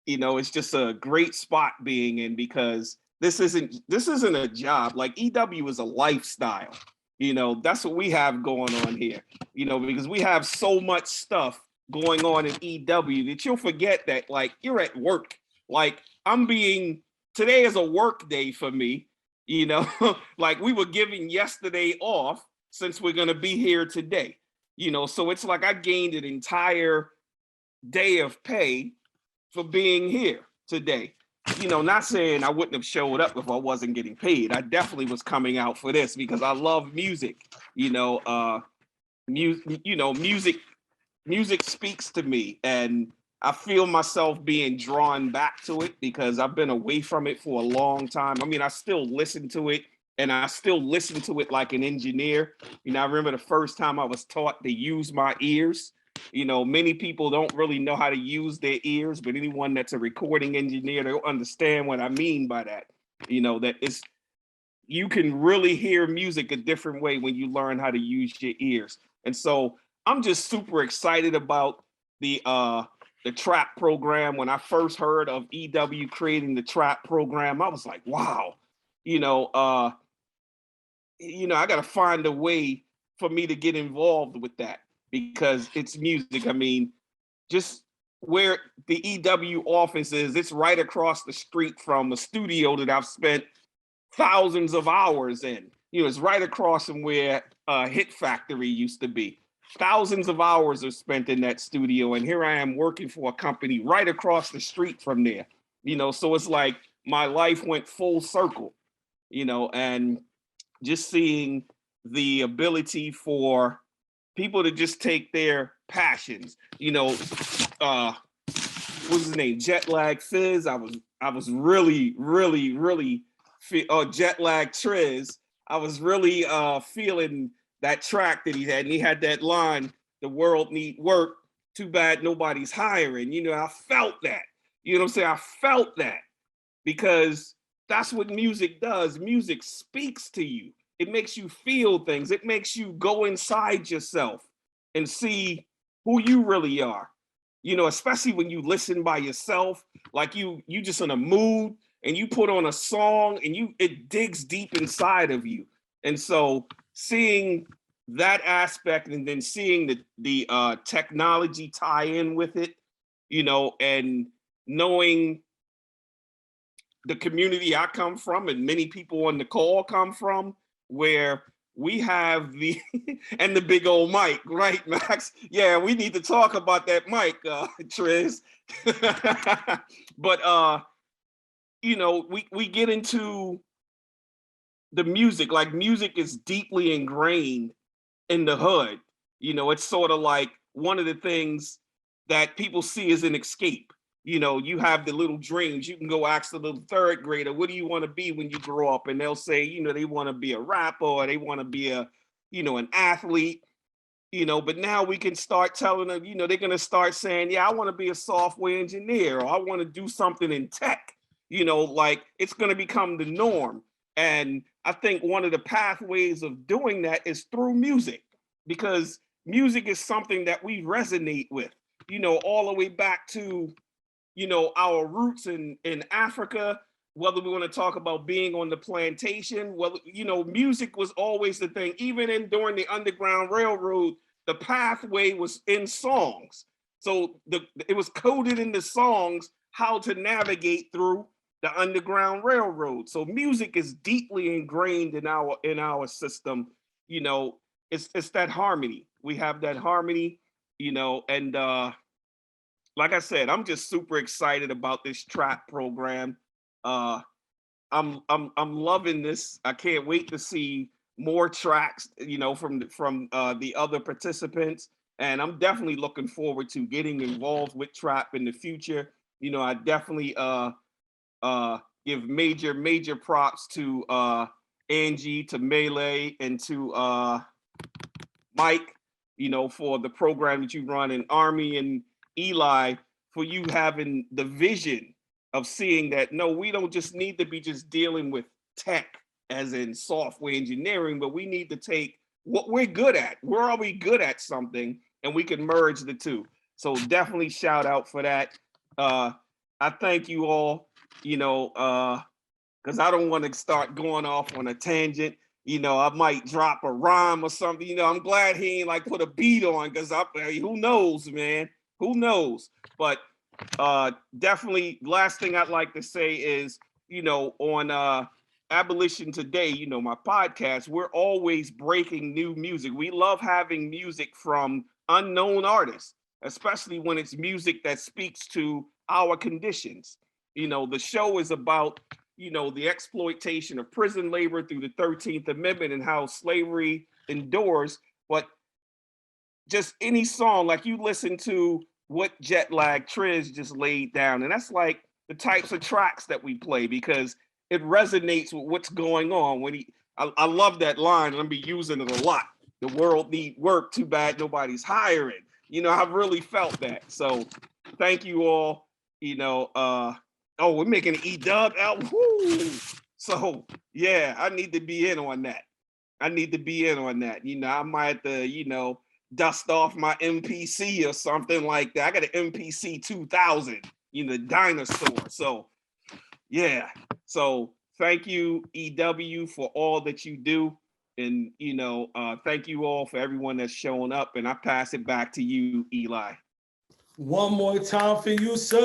you know, it's just a great spot being in, because this isn't a job. Like, EW is a lifestyle. You know, that's what we have going on here, you know, because we have so much stuff going on in EW that you'll forget that, like, you're at work. Like, today is a work day for me, you know, like we were giving yesterday off since we're going to be here today, you know, so it's like I gained an entire day of pay for being here today. You know, not saying I wouldn't have showed up if I wasn't getting paid. I definitely was coming out for this because I love music. You know, music speaks to me, and I feel myself being drawn back to it because I've been away from it for a long time. I mean, I still listen to it, and I still listen to it like an engineer. You know, I remember the first time I was taught to use my ears. You know, many people don't really know how to use their ears, but anyone that's a recording engineer, they'll understand what I mean by that. You know, that you can really hear music a different way when you learn how to use your ears. And so I'm just super excited about the TRAP program. When I first heard of EW creating the TRAP program, I was like, wow, you know, I got to find a way for me to get involved with that, because it's music. I mean, just where the EW office is, it's right across the street from a studio that I've spent thousands of hours in. You know, it's right across from where Hit Factory used to be. Thousands of hours are spent in that studio, and here I am working for a company right across the street from there. You know, so it's like my life went full circle, you know, and just seeing the ability for people to just take their passions, you know, what's his name? Jet Lag Fizz. I was really Jet Lag Triz. I was really feeling that track that he had, and he had that line, "The world need work, too bad nobody's hiring." You know, I felt that. You know what I'm saying? I felt that, because that's what music does. Music speaks to you. It makes you feel things. It makes you go inside yourself and see who you really are. You know, especially when you listen by yourself, like you just in a mood and you put on a song and it digs deep inside of you. And so seeing that aspect, and then seeing the technology tie in with it, you know, and knowing the community I come from and many people on the call come from, where we have the and the big old mic, right, Max? Yeah, we need to talk about that mic, Triz. But you know, we get into the music, like music is deeply ingrained in the hood. You know, it's sort of like one of the things that people see as an escape. You know, you have the little dreams. You can go ask the little third grader, what do you want to be when you grow up? And they'll say, you know, they want to be a rapper, or they want to be a, you know, an athlete, you know, but now we can start telling them, you know, they're going to start saying, yeah, I want to be a software engineer, or I want to do something in tech, you know, like it's going to become the norm. And I think one of the pathways of doing that is through music, because music is something that we resonate with, you know, all the way back to, you know, our roots in Africa, whether we want to talk about being on the plantation, well, you know, music was always the thing. Even in during the Underground Railroad, the pathway was in songs. So it was coded in the songs how to navigate through the Underground Railroad. So music is deeply ingrained in our system. You know, it's that harmony. We have that harmony, you know, and like I said, I'm just super excited about this TRAP program. I'm loving this. I can't wait to see more tracks, you know, from the other participants, and I'm definitely looking forward to getting involved with TRAP in the future. You know, I definitely give major props to Angie, to Melee, and to Mike, you know, for the program that you run, and Army and Eli for you having the vision of seeing that, no, we don't just need to be just dealing with tech as in software engineering, but we need to take what we're good at. Where are we good at something? And we can merge the two. So definitely shout out for that. I thank you all, you know, because I don't want to start going off on a tangent. You know, I might drop a rhyme or something. You know, I'm glad he ain't like put a beat on, because who knows, man? Who knows? But definitely, last thing I'd like to say is, you know, on Abolition Today, you know, my podcast, we're always breaking new music. We love having music from unknown artists, especially when it's music that speaks to our conditions. You know, the show is about, you know, the exploitation of prison labor through the 13th Amendment and how slavery endures. But just any song, like you listen to what Jet Lag Triz just laid down, and that's like the types of tracks that we play, because it resonates with what's going on. When I love that line, and I'm be using it a lot. The world need work, too bad nobody's hiring. You know, I've really felt that. So thank you all. You know, oh, we're making an E.W album. Woo! So yeah, I need to be in on that. You know, I might have to, you know, dust off my MPC or something like that. I got an MPC 2000, you know, dinosaur. So yeah. So thank you, E.W, for all that you do. And, you know, thank you all for everyone that's showing up. And I pass it back to you, Eli. One more time for Yusuf.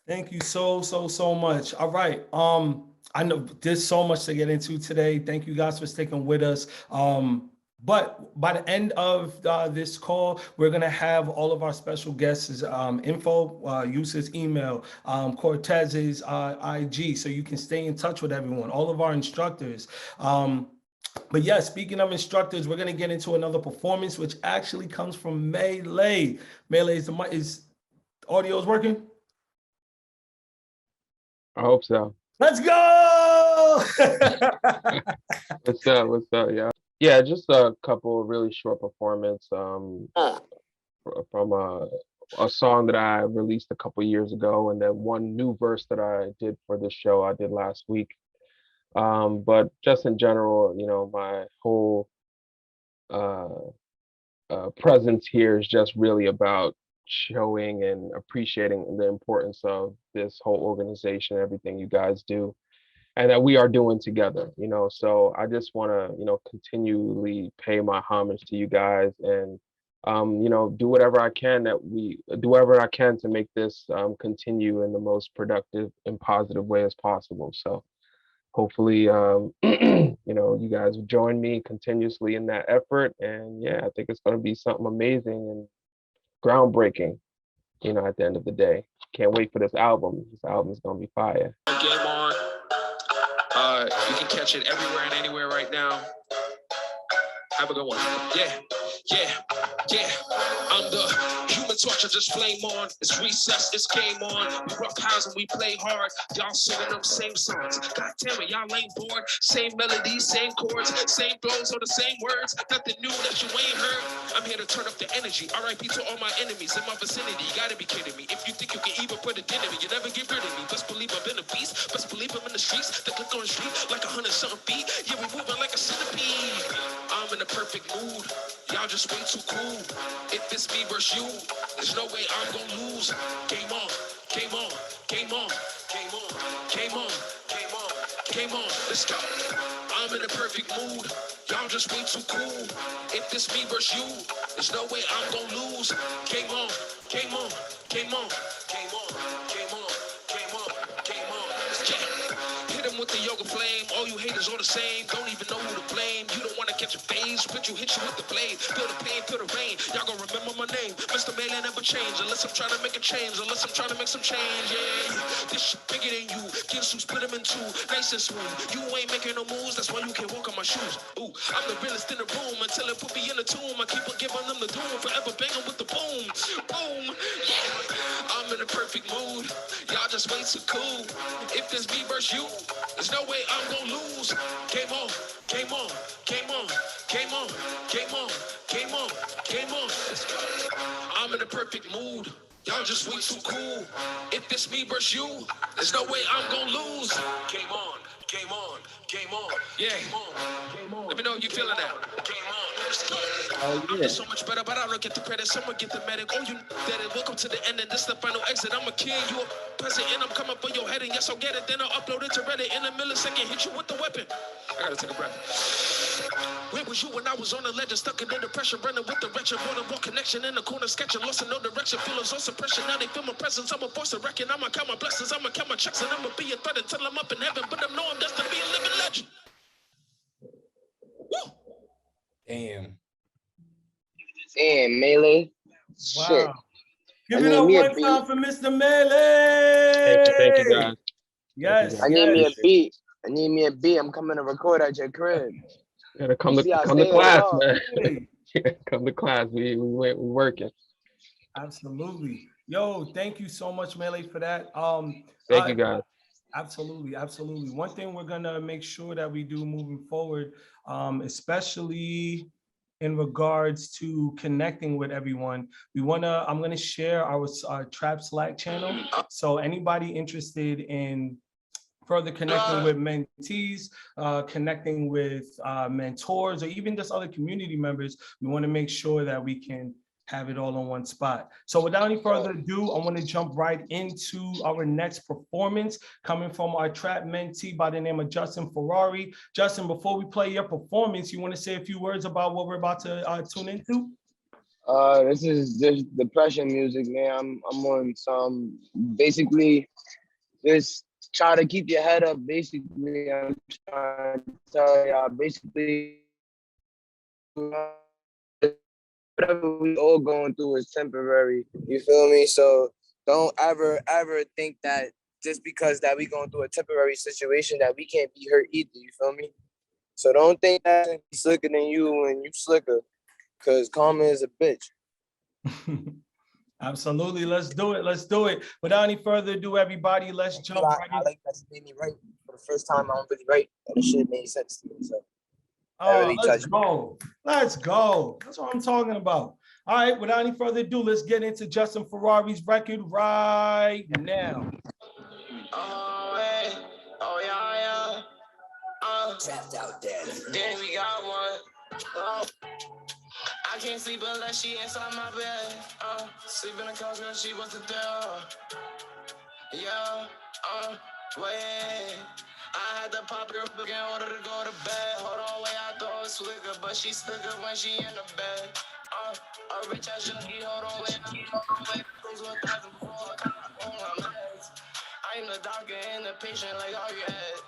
Thank you so much. All right. I know there's so much to get into today. Thank you guys for sticking with us. But by the end of this call, we're gonna have all of our special guests' info, Yusuf's email, Cortez's IG, so you can stay in touch with everyone, all of our instructors. But yeah, speaking of instructors, we're gonna get into another performance, which actually comes from Melee. Melee, is audio is working? I hope so. Let's go! What's up? Yeah, just a couple of really short performance from a song that I released a couple years ago, and then one new verse that I did for this show I did last week. But just in general, you know, my whole presence here is just really about showing and appreciating the importance of this whole organization, everything you guys do, and that we are doing together, you know. So I just want to, you know, continually pay my homage to you guys, and you know, do whatever I can to make this continue in the most productive and positive way as possible. So hopefully, you know, you guys will join me continuously in that effort. And yeah, I think it's going to be something amazing and groundbreaking. you know, at the end of the day. Can't wait for this album. This album's gonna be fire. Game on. You can catch it everywhere and anywhere right now. Have a good one. Yeah, yeah, yeah. I'm the human torch, I just flame on. It's recess, it's game on. We rough house and we play hard. Y'all singing them same songs. God damn it, y'all ain't bored. Same melodies, same chords, same flows or the same words. Nothing new that you ain't heard. I'm here to turn up the energy. R.I.P. to all my enemies in my vicinity. You gotta be kidding me. If you think you can even put it in me, you never get rid of me. Best believe I've been a beast. Best believe I'm in the streets. The click on the street like 100-something feet. Yeah, we moving like a centipede. I'm in the perfect mood. Y'all just way too cool. If it's me versus you, there's no way I'm gonna lose. Game on, game on, game on, game on, game on, game on, game on. Let's go. I'm in the perfect mood. Y'all just way too cool. If it's me versus you, there's no way I'm gonna lose. Game on, game on, game on, game on, game on, game on, game on. Yeah. Hit him with the yoga flame. All you haters all the same. Don't even know who to blame. You don't wanna catch a phase, but you hit you with the blade. Feel the pain, feel the rain. Y'all gonna remember my name. Mr. Melee never change unless I'm trying to make a change. Unless I'm trying to make some change. Yeah. This shit bigger than you. Ginsu split him in two. Nice and smooth. You ain't making no moves. That's why you can't walk on my shoes. Ooh, I'm the realest in the room until it put me in the tomb. I keep on giving them the doom. Forever banging with the boom. Boom. Yeah. I'm in the perfect mood. Y'all just way too cool. If there's me versus you, there's no way I'm gonna lose. Game on, game on, game on, game on, game on, game on, game on. Let's go. I'm in the perfect mood. Y'all just way too cool. If it's me versus you, there's no way I'm gonna lose. Game on, game on, game on. Yeah. Game on, game on. Let me know if you feeling that. Game on. Let's go. Oh I'm yeah. just so much better, but I don't get the credit. Someone get the medic. Oh, you that it. Welcome to the end, and this the final exit. I'm a kid, you a peasant, and I'm coming for your head. And yes, I'll get it. Then I'll upload it to Reddit in a millisecond. Hit you with the weapon. I gotta take a breath. Where was you when I was on the ledge, stuck in the pressure, running with the wretched, more than one connection in the corner, sketching, lost in no direction, feelings on suppression. Now they feel my presence. I'm a force to reckon. I'ma count my blessings. I'ma count my checks, and I'ma be a threat until I'm up in heaven. But I know I'm destined to be a living legend. Woo! Damn. Damn, Melee. Shit. Wow. Give I it need up me a one beat. time for Mr. Melee. Thank you guys. Yes, I need yes. me a beat. I need me a beat. I'm coming to record at your crib. Gotta come You see, I to stay class, on. man. Hey, Come to class. We working. absolutely. Yo, thank you so much, Melee, for that. Thank you guys. Absolutely, absolutely. One thing we're gonna make sure that we do moving forward, especially in regards to connecting with everyone, I'm gonna share our Trap Slack channel. So anybody interested in further connecting with mentees, connecting with mentors, or even just other community members, we want to make sure that we can have it all in one spot. So without any further ado, I want to jump right into our next performance coming from our trap mentee by the name of Justin Ferrari. Justin, before we play your performance, you want to say a few words about what we're about to tune into? This is just depression music, man. I'm on some basically just try to keep your head up. Basically, I'm trying to tell y'all basically whatever we all going through is temporary. You feel me? So don't ever think that just because that we going through a temporary situation that we can't be hurt either. You feel me? So don't think that he's slicker than you when you slicker, cause karma is a bitch. Absolutely, let's do it. Let's do it. Without any further ado, everybody, let's jump right in. I like that you made me right for the first time. I don't really write. That shit made sense to me. So Oh, really let's touched go. Let's go. That's what I'm talking about. All right, without any further ado, let's get into Justin Ferrari's record right now. Oh yeah. Trapped out there. Then we got one. I can't sleep unless she inside my bed. Sleep in the couch girl, she was the devil. Yeah, wait. I had to pop her up in order to go to bed. Hold on, wait, I throw a slicker, but she slicker when she in the bed. A rich ass junkie, hold on, wait. Goes 1,000 before I come on my meds. I'm the doctor and the patient, like, oh yeah.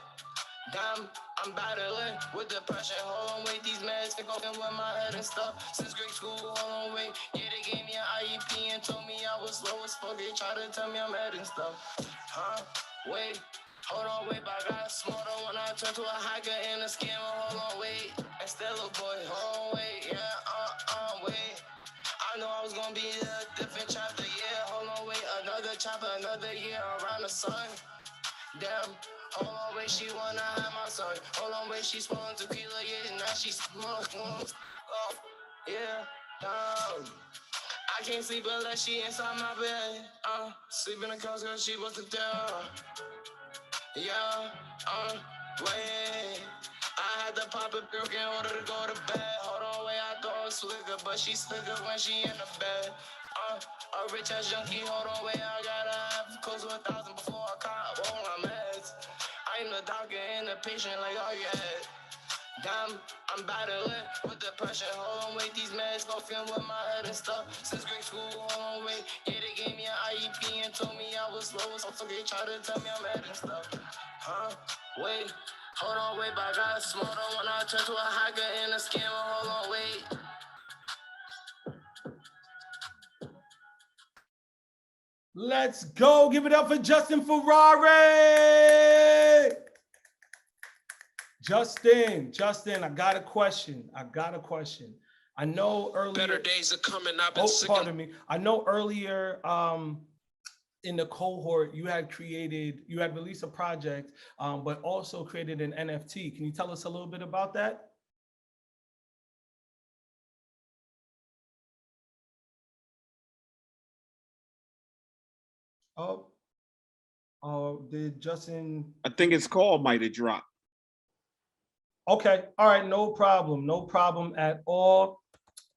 Damn, I'm battling with depression. Hold on, wait, these meds think I'm with my head and stuff. Since grade school, hold on, wait. Yeah, they gave me an IEP and told me I was slow as fuck. They tried to tell me I'm head and stuff. Huh? Wait. Hold on, wait, but I got smarter when I turned to a hacker and a scammer. Hold on, wait. And still a boy. Hold on, wait. Yeah, wait. I know I was gonna be a different chapter. Yeah, hold on, wait. Another chapter, another year around the sun. Damn, hold on, wait, she wanna have my son. Hold on, wait, she's swallowing tequila, yeah, now she's oh, yeah, I can't sleep unless she inside my bed. Sleep in the couch cause she was the devil. Yeah, wait. I had to pop a pill in order to go to bed. Hold on, wait, I thought I was slicker, but she slicker when she in the bed. A rich ass junkie, hold on, wait, I gotta have close to 1,000 before I caught all my meds. I'm the doctor and the patient, like, oh yeah. Damn, I'm battling with depression. Hold on, wait, these meds go film with my head and stuff. Since grade school, hold on, wait. Yeah, they gave me an IEP and told me I was slow, so they tried to tell me I'm head and stuff. Huh? Wait. Hold on, wait, but I got smarter when I turned to a hacker and a scammer. Hold on, wait. Let's go. Give it up for Justin Ferrari. Justin, I got a question. I know earlier. Better days are coming. I've been sick. Pardon me. I know earlier in the cohort, you had released a project, but also created an NFT. Can you tell us a little bit about that? Did Justin? I think it's called Might Have Dropped. Okay, all right, no problem at all.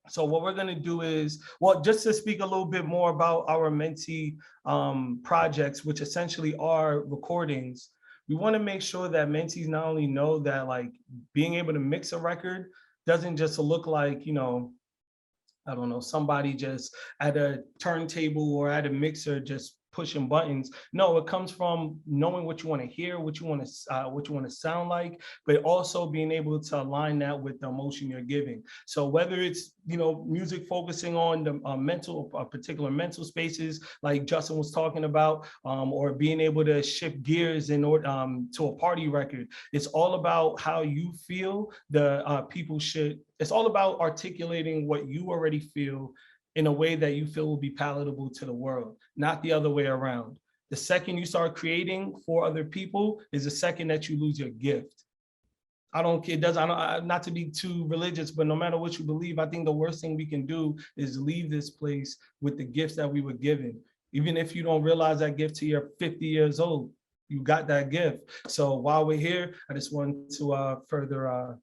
So what we're gonna do is, well, just to speak a little bit more about our mentee projects, which essentially are recordings, we wanna make sure that mentees not only know that like being able to mix a record doesn't just look like, you know, I don't know, somebody just at a turntable or at a mixer just pushing buttons. No, it comes from knowing what you want to hear, what you want to sound like, but also being able to align that with the emotion you're giving. So whether it's, you know, music focusing on the particular mental spaces like Justin was talking about, or being able to shift gears in order to a party record, it's all about how you feel. It's all about articulating what you already feel in a way that you feel will be palatable to the world, not the other way around. The second you start creating for other people is the second that you lose your gift. Not to be too religious, but no matter what you believe, I think the worst thing we can do is leave this place with the gifts that we were given. Even if you don't realize that gift till you're 50 years old, you got that gift. So while we're here, I just want to further,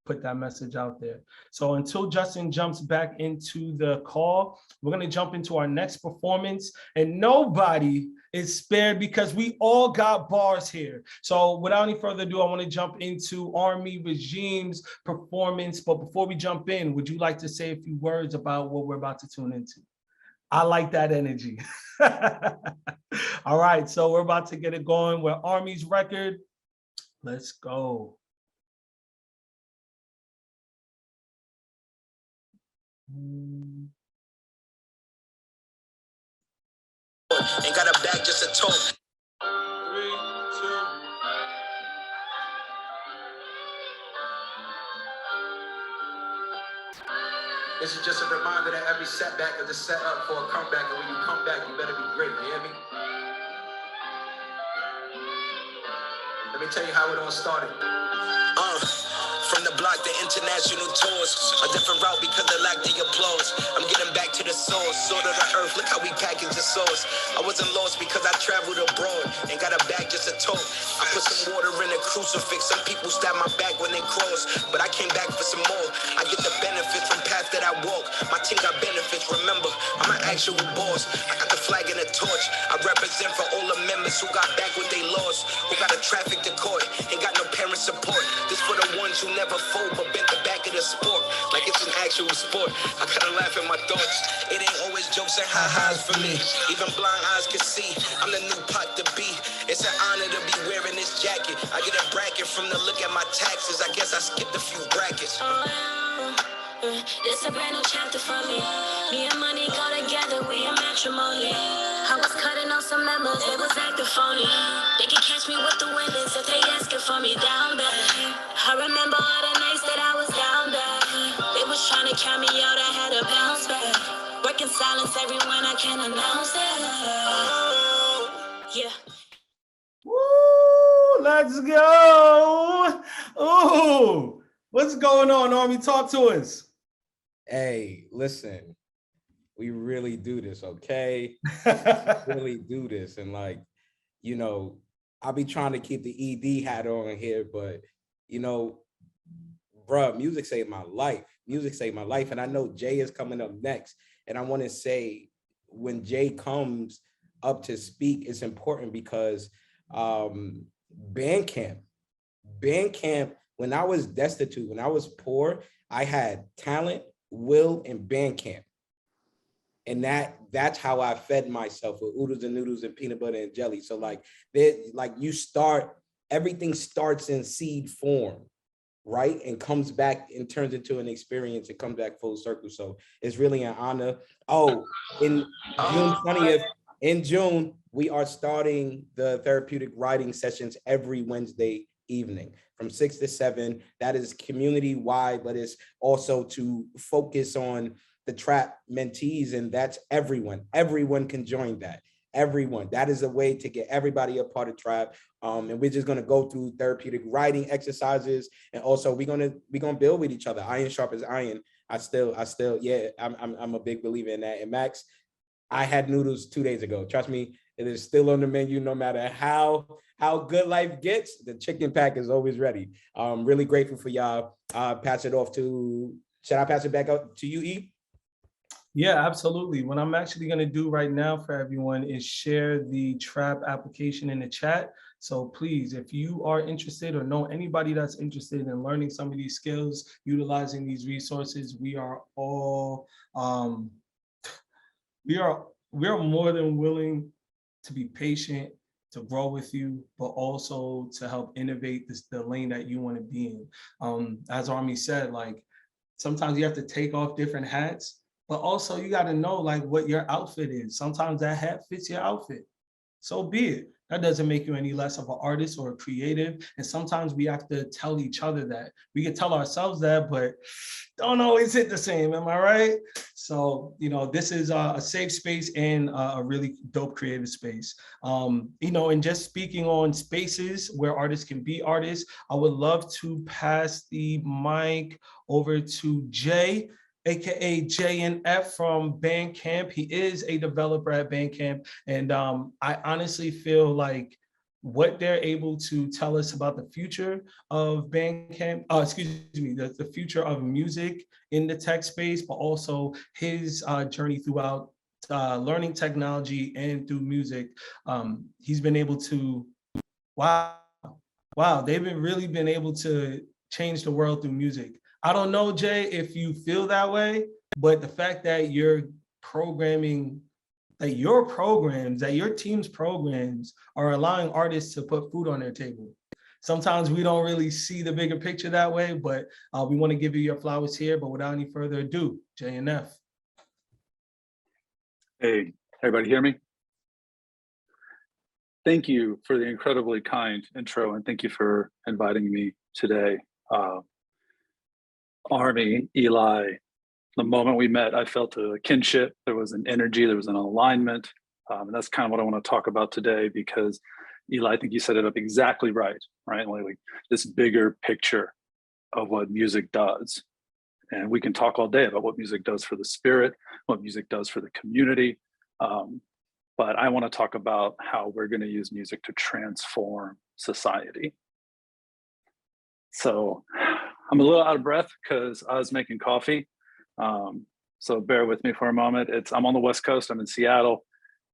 put that message out there. So until Justin jumps back into the call, we're gonna jump into our next performance, and nobody is spared because we all got bars here. So without any further ado, I wanna jump into Army Regime's performance. But before we jump in, would you like to say a few words about what we're about to tune into? I like that energy. All right, so we're about to get it going with Army's record. Let's go. Ain't got a bag just to talk. 3, 2. This is just a reminder that every setback is a setup for a comeback, and when you come back, you better be great, you hear me? Let me tell you how it all started. From the block to international tours, a different route because they lack the applause. I'm getting back to the source, sword of the earth, look how we package the sauce. I wasn't lost because I traveled abroad, ain't got a bag just to talk. I put some water in a crucifix, some people stab my back when they cross, but I came back for some more. I get the benefits from path that I walk, my team got benefits, remember, I'm an actual boss. I got the flag and the torch, I represent for all the members who got back what they lost, who got a traffic to court, ain't got no parent support. This for the ones who never fold but bent the back of the sport like it's an actual sport. I gotta laugh at my thoughts. It ain't always jokes and ha-has for me. Even blind eyes can see I'm the new pot to be. It's an honor to be wearing this jacket. I get a bracket from the look at my taxes. I guess I skipped a few brackets. It's a brand new chapter for me. Me and money go together, we a matrimony. I was cutting on some members, they was acting phony. They can catch me with the winners if they asking for me down bad. I remember all the nights that I was down bad. They was trying to count me out, I had to bounce back. Working silence everyone, I can announce that. Yeah. Woo, let's go. Oh, what's going on, Army? Talk to us. Hey, listen, we really do this, okay? Really do this. And like, you know, I'll be trying to keep the ED hat on here, but you know, bruh, music saved my life. Music saved my life. And I know Jay is coming up next. And I want to say, when Jay comes up to speak, it's important because Bandcamp, when I was destitute, when I was poor, I had talent, will, and Bandcamp. And that's how I fed myself with oodles and noodles and peanut butter and jelly. So like everything starts in seed form, right? And comes back and turns into an experience. It comes back full circle. So it's really an honor. Oh, in June 20th, in June, we are starting the therapeutic writing sessions every Wednesday evening from 6 to 7. That is community-wide, but it's also to focus on the TRAP mentees, and that's everyone. Everyone can join that. Everyone. That is a way to get everybody a part of TRAP. And we're just gonna go through therapeutic writing exercises, and also we're gonna build with each other. Iron sharp as iron. I still, yeah. I'm a big believer in that. And Max, I had noodles 2 days ago. Trust me, it is still on the menu. No matter how good life gets, the chicken pack is always ready. Really grateful for y'all. Pass it off to. Should I pass it back up to you, E? Yeah, absolutely. What I'm actually going to do right now for everyone is share the TRAP application in the chat. So please, if you are interested or know anybody that's interested in learning some of these skills, utilizing these resources, we are all, we are more than willing to be patient, to grow with you, but also to help innovate the lane that you want to be in. As Army said, like, sometimes you have to take off different hats, but also you got to know like what your outfit is. Sometimes that hat fits your outfit. So be it. That doesn't make you any less of an artist or a creative. And sometimes we have to tell each other that. We can tell ourselves that, but don't always hit the same, am I right? So, you know, this is a safe space and a really dope creative space. You know, and just speaking on spaces where artists can be artists, I would love to pass the mic over to Jay, aka JNF from Bandcamp. He is a developer at Bandcamp, and I honestly feel like what they're able to tell us about the future of Bandcamp, the future of music in the tech space, but also his journey throughout learning technology and through music. He's been able to, wow, they've really been able to change the world through music. I don't know, Jay, if you feel that way, but the fact that you're programming, that your programs, that your team's programs are allowing artists to put food on their table. Sometimes we don't really see the bigger picture that way, but we want to give you your flowers here. But without any further ado, JNF. Hey, everybody hear me? Thank you for the incredibly kind intro, and thank you for inviting me today. Army, Eli, the moment we met, I felt a kinship. There was an energy, there was an alignment. And that's kind of what I want to talk about today, because Eli, I think you set it up exactly right? Like this bigger picture of what music does. And we can talk all day about what music does for the spirit, what music does for the community. But I want to talk about how we're going to use music to transform society. So I'm a little out of breath because I was making coffee. So bear with me for a moment. I'm on the West Coast, I'm in Seattle.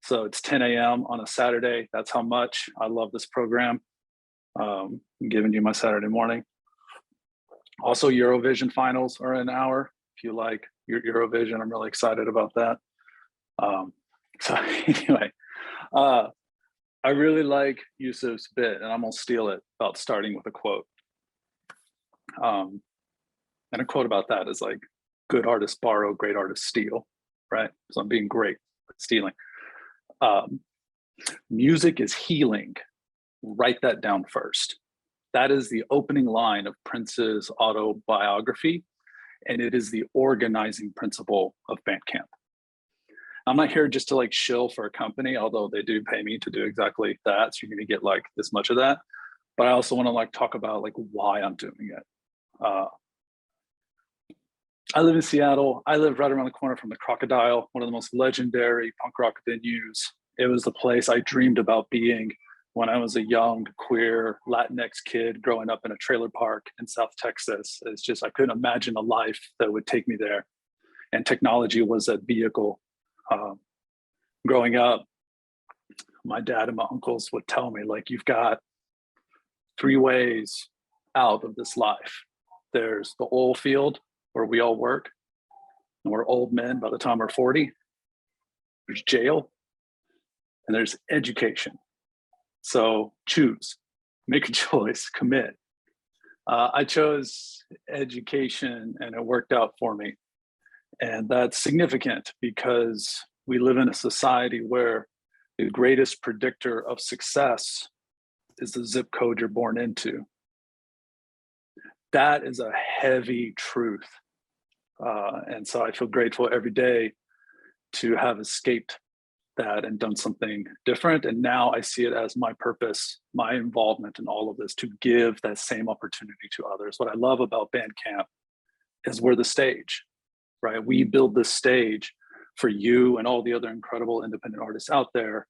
So it's 10 a.m. on a Saturday. That's how much I love this program. I'm giving you my Saturday morning. Also, Eurovision finals are in an hour. If you like your Eurovision, I'm really excited about that. So anyway, I really like Yusuf's bit, and I'm gonna steal it about starting with a quote. And a quote about that is like, good artists borrow, great artists steal, right? So I'm being great at stealing. Music is healing. Write that down first. That is the opening line of Prince's autobiography, and it is the organizing principle of Bandcamp. I'm not here just to like shill for a company, although they do pay me to do exactly that. So you're gonna get like this much of that. But I also wanna like talk about like why I'm doing it. I live in Seattle. I live right around the corner from the Crocodile, one of the most legendary punk rock venues. It was the place I dreamed about being when I was a young, queer, Latinx kid growing up in a trailer park in South Texas. It's just, I couldn't imagine a life that would take me there. And technology was that vehicle. Growing up, my dad and my uncles would tell me, like, you've got 3 ways out of this life. There's the oil field where we all work, and we're old men by the time we're 40. There's jail, and there's education. So choose, make a choice, commit. I chose education, and it worked out for me. And that's significant because we live in a society where the greatest predictor of success is the zip code you're born into. That is a heavy truth. And so I feel grateful every day to have escaped that and done something different. And now I see it as my purpose, my involvement in all of this, to give that same opportunity to others. What I love about Bandcamp is we're the stage, right? We build this stage for you and all the other incredible independent artists out there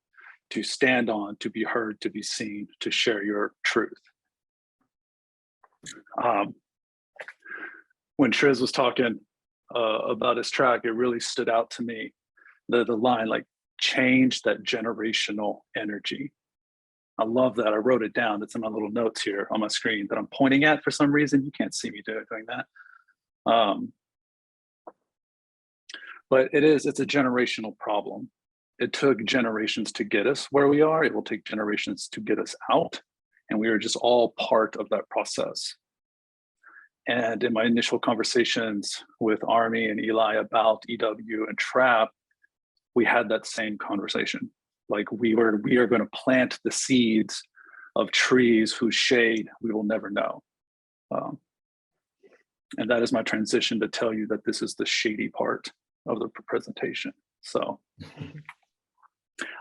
to stand on, to be heard, to be seen, to share your truth. When Triz was talking about his track, it really stood out to me, the line, like, change that generational energy. I love that. I wrote it down. It's in my little notes here on my screen that I'm pointing at for some reason. You can't see me doing that. But it's a generational problem. It took generations to get us where we are. It will take generations to get us out. And we are just all part of that process. And in my initial conversations with Army and Eli about E.W and T.RAP, we had that same conversation. Like, we are going to plant the seeds of trees whose shade we will never know. And that is my transition to tell you that this is the shady part of the presentation. So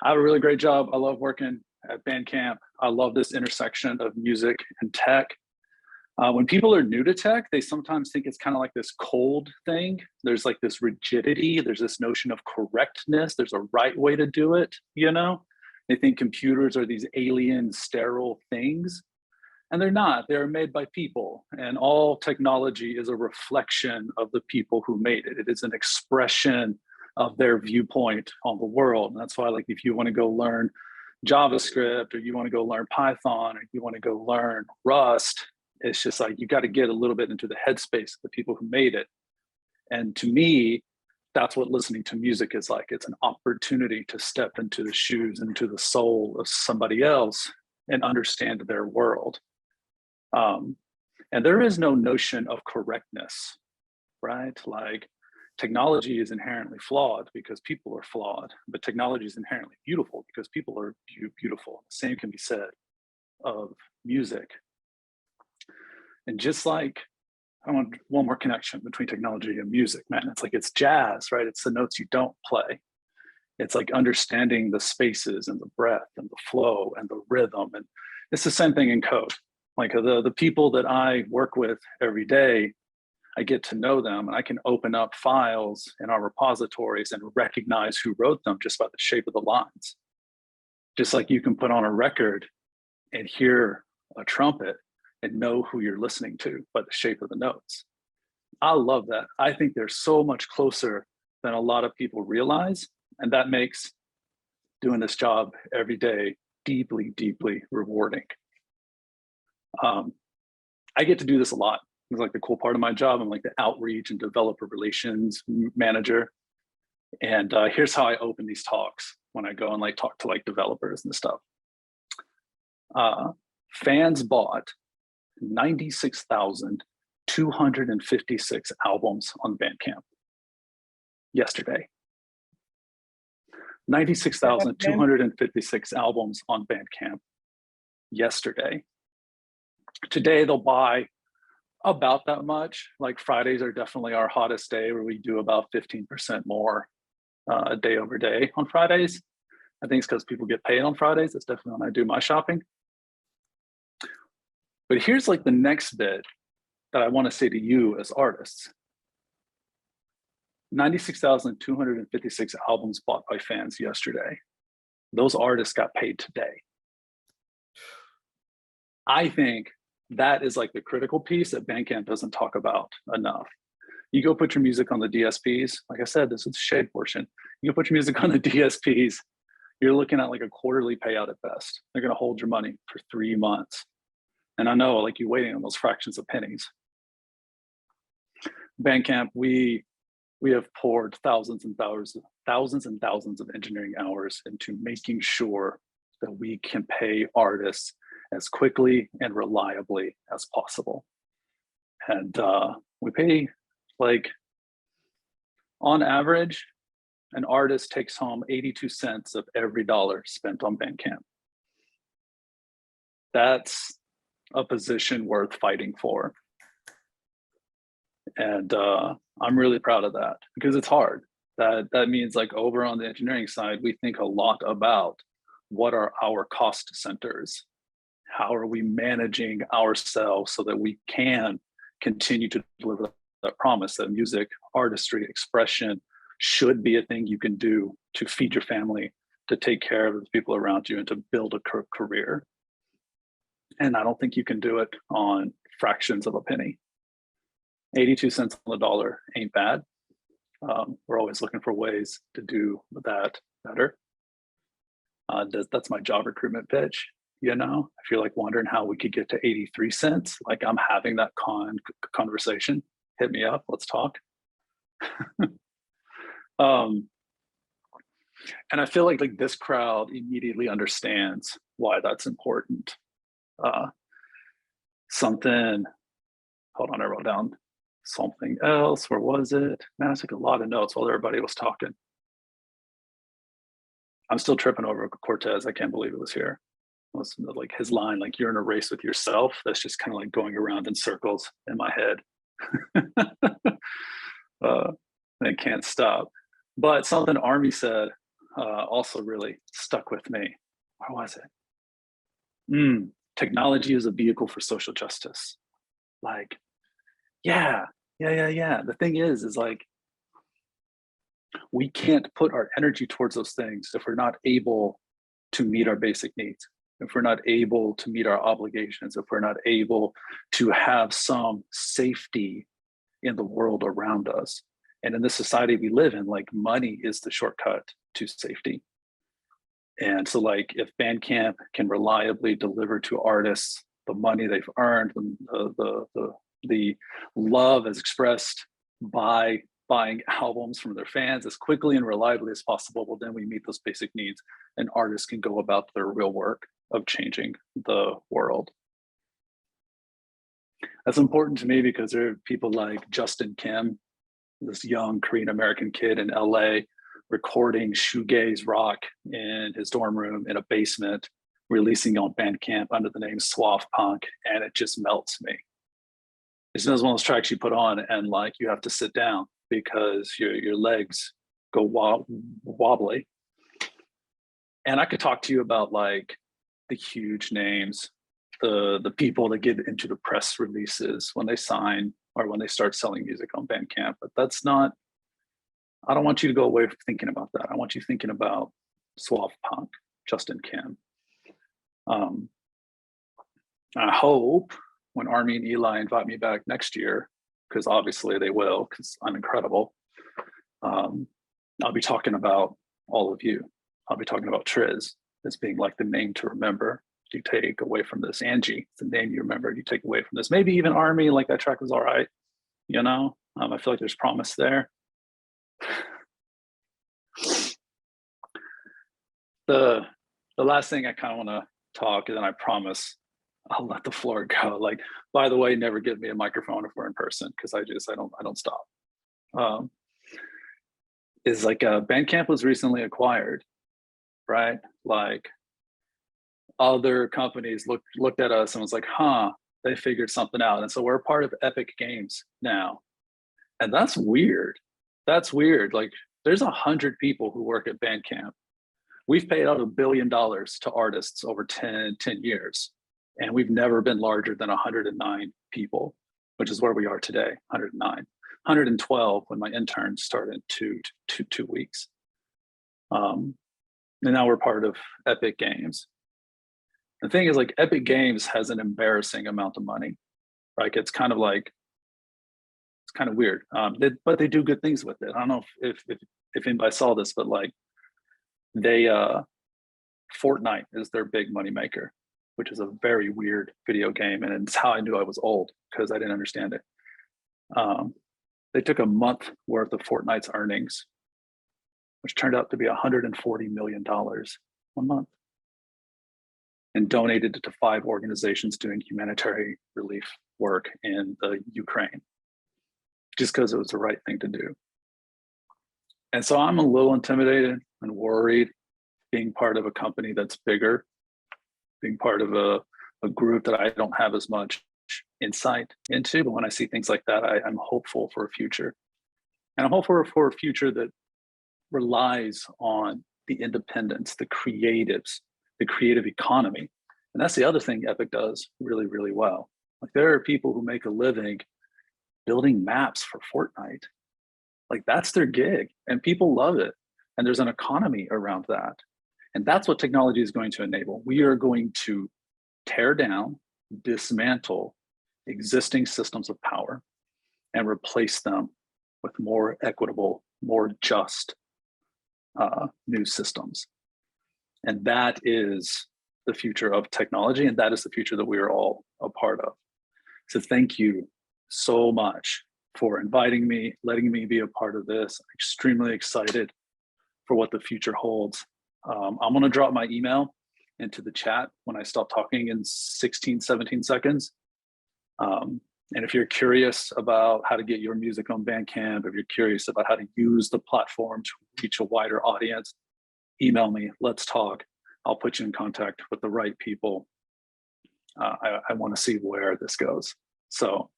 I have a really great job. I love working at Bandcamp. I love this intersection of music and tech. When people are new to tech, they sometimes think it's kind of like this cold thing. There's like this rigidity. There's this notion of correctness. There's a right way to do it, you know? They think computers are these alien, sterile things. And they're not. They're made by people. And all technology is a reflection of the people who made it. It is an expression of their viewpoint on the world. And that's why, like, if you want to go learn JavaScript, or you want to go learn Python, or you want to go learn Rust, it's just like, you got to get a little bit into the headspace of the people who made it. And to me, that's what listening to music is like. It's an opportunity to step into the shoes, into the soul of somebody else and understand their world. And there is no notion of correctness, right? Like, technology is inherently flawed because people are flawed, but technology is inherently beautiful because people are beautiful. The same can be said of music. And just like, I want one more connection between technology and music, man. It's like, it's jazz, right? It's the notes you don't play. It's like understanding the spaces and the breath and the flow and the rhythm. And it's the same thing in code. Like, the people that I work with every day, I get to know them, and I can open up files in our repositories and recognize who wrote them just by the shape of the lines. Just like you can put on a record and hear a trumpet and know who you're listening to by the shape of the notes. I love that. I think they're so much closer than a lot of people realize. And that makes doing this job every day deeply, deeply rewarding. I get to do this a lot. It's like the cool part of my job. I'm like the outreach and developer relations manager. And here's how I open these talks when I go and like talk to like developers and stuff. Fans bought 96,256 albums on Bandcamp yesterday. 96,256 albums on Bandcamp yesterday. Today they'll buy about that much. Like Fridays are definitely our hottest day, where we do about 15% more day over day on Fridays. I think it's because people get paid on Fridays. That's definitely when I do my shopping. But here's like the next bit that I want to say to you as artists. 96,256 albums bought by fans yesterday. Those artists got paid today. I think that is like the critical piece that Bandcamp doesn't talk about enough. You go put your music on the DSPs. Like I said, this is the shade portion. You go put your music on the DSPs, you're looking at like a quarterly payout at best. They're going to hold your money for 3 months. And I know, like, you're waiting on those fractions of pennies. Bandcamp, we have poured thousands and thousands of engineering hours into making sure that we can pay artists as quickly and reliably as possible. And we pay, like, on average, an artist takes home 82 cents of every dollar spent on Bandcamp. That's a position worth fighting for. And I'm really proud of that, because it's hard. That means, like, over on the engineering side, we think a lot about what are our cost centers? How are we managing ourselves so that we can continue to deliver that promise that music, artistry, expression should be a thing you can do to feed your family, to take care of the people around you, and to build a career. And I don't think you can do it on fractions of a penny. 82 cents on the dollar ain't bad. We're always looking for ways to do that better. That's my job recruitment pitch. You know, if you're like wondering how we could get to 83 cents, like, I'm having that conversation, hit me up, let's talk. And I feel like this crowd immediately understands why that's important. Hold on, I wrote down something else. Where was it? Man, I took a lot of notes while everybody was talking. I'm still tripping over Cortez. I can't believe it was here. It was like his line, like, you're in a race with yourself. That's just kind of like going around in circles in my head. I can't stop. But something Army said also really stuck with me. Where was it? Technology is a vehicle for social justice. Like, yeah. The thing is like, we can't put our energy towards those things if we're not able to meet our basic needs, if we're not able to meet our obligations, if we're not able to have some safety in the world around us. And in this society we live in, like, money is the shortcut to safety. And so, like, if Bandcamp can reliably deliver to artists the money they've earned, the love as expressed by buying albums from their fans as quickly and reliably as possible, well, then we meet those basic needs, and artists can go about their real work of changing the world. That's important to me because there are people like Justin Kim, this young Korean American kid in LA, recording shoegaze rock in his dorm room in a basement, releasing on Bandcamp under the name Suave Punk, and it just melts me. It's one of those tracks you put on and, like, you have to sit down because your legs go wobbly. And I could talk to you about, like, the huge names, the people that get into the press releases when they sign or when they start selling music on Bandcamp, but that's not, I don't want you to go away from thinking about that. I want you thinking about Suave Punk, Justin Kim. I hope when Army and Eli invite me back next year, because obviously they will, because I'm incredible, I'll be talking about all of you. I'll be talking about Triz as being like the name to remember. You take away from this. Angie, it's the name you remember. You take away from this. Maybe even Army, like, that track was all right. You know, I feel like there's promise there. The last thing I kind of want to talk, and then I promise I'll let the floor go. Like, by the way, never give me a microphone if we're in person, because I don't stop. Is like Bandcamp was recently acquired, right? Like other companies looked at us and was like, huh, they figured something out. And so we're part of Epic Games now. And that's weird. That's weird. Like there's 100 people who work at Bandcamp. We've paid out $1 billion to artists over 10 years. And we've never been larger than 109 people, which is where we are today, 109. 112 when my intern started in two weeks. And now we're part of Epic Games. The thing is, like, Epic Games has an embarrassing amount of money. Like, it's kind of like, it's kind of weird. But they do good things with it. I don't know if anybody saw this, but like, they Fortnite is their big money maker, which is a very weird video game, and it's how I knew I was old, because I didn't understand it. They took a month worth of Fortnite's earnings, which turned out to be $140 million 1 month, and donated it to 5 organizations doing humanitarian relief work in the Ukraine, just because it was the right thing to do. And so I'm a little intimidated and worried being part of a company that's bigger, being part of a group that I don't have as much insight into. But when I see things like that, I'm hopeful for a future. And I'm hopeful for a future that relies on the independence, the creatives, the creative economy. And that's the other thing Epic does really, really well. Like, there are people who make a living building maps for Fortnite. Like, that's their gig, and people love it. And there's an economy around that. And that's what technology is going to enable. We are going to tear down, dismantle existing systems of power and replace them with more equitable, more just new systems. And that is the future of technology, and that is the future that we are all a part of. So thank you so much for inviting me, letting me be a part of this. I'm extremely excited for what the future holds. I'm gonna drop my email into the chat when I stop talking in 16, 17 seconds. And if you're curious about how to get your music on Bandcamp, if you're curious about how to use the platform to reach a wider audience, email me, let's talk. I'll put you in contact with the right people. I wanna see where this goes. So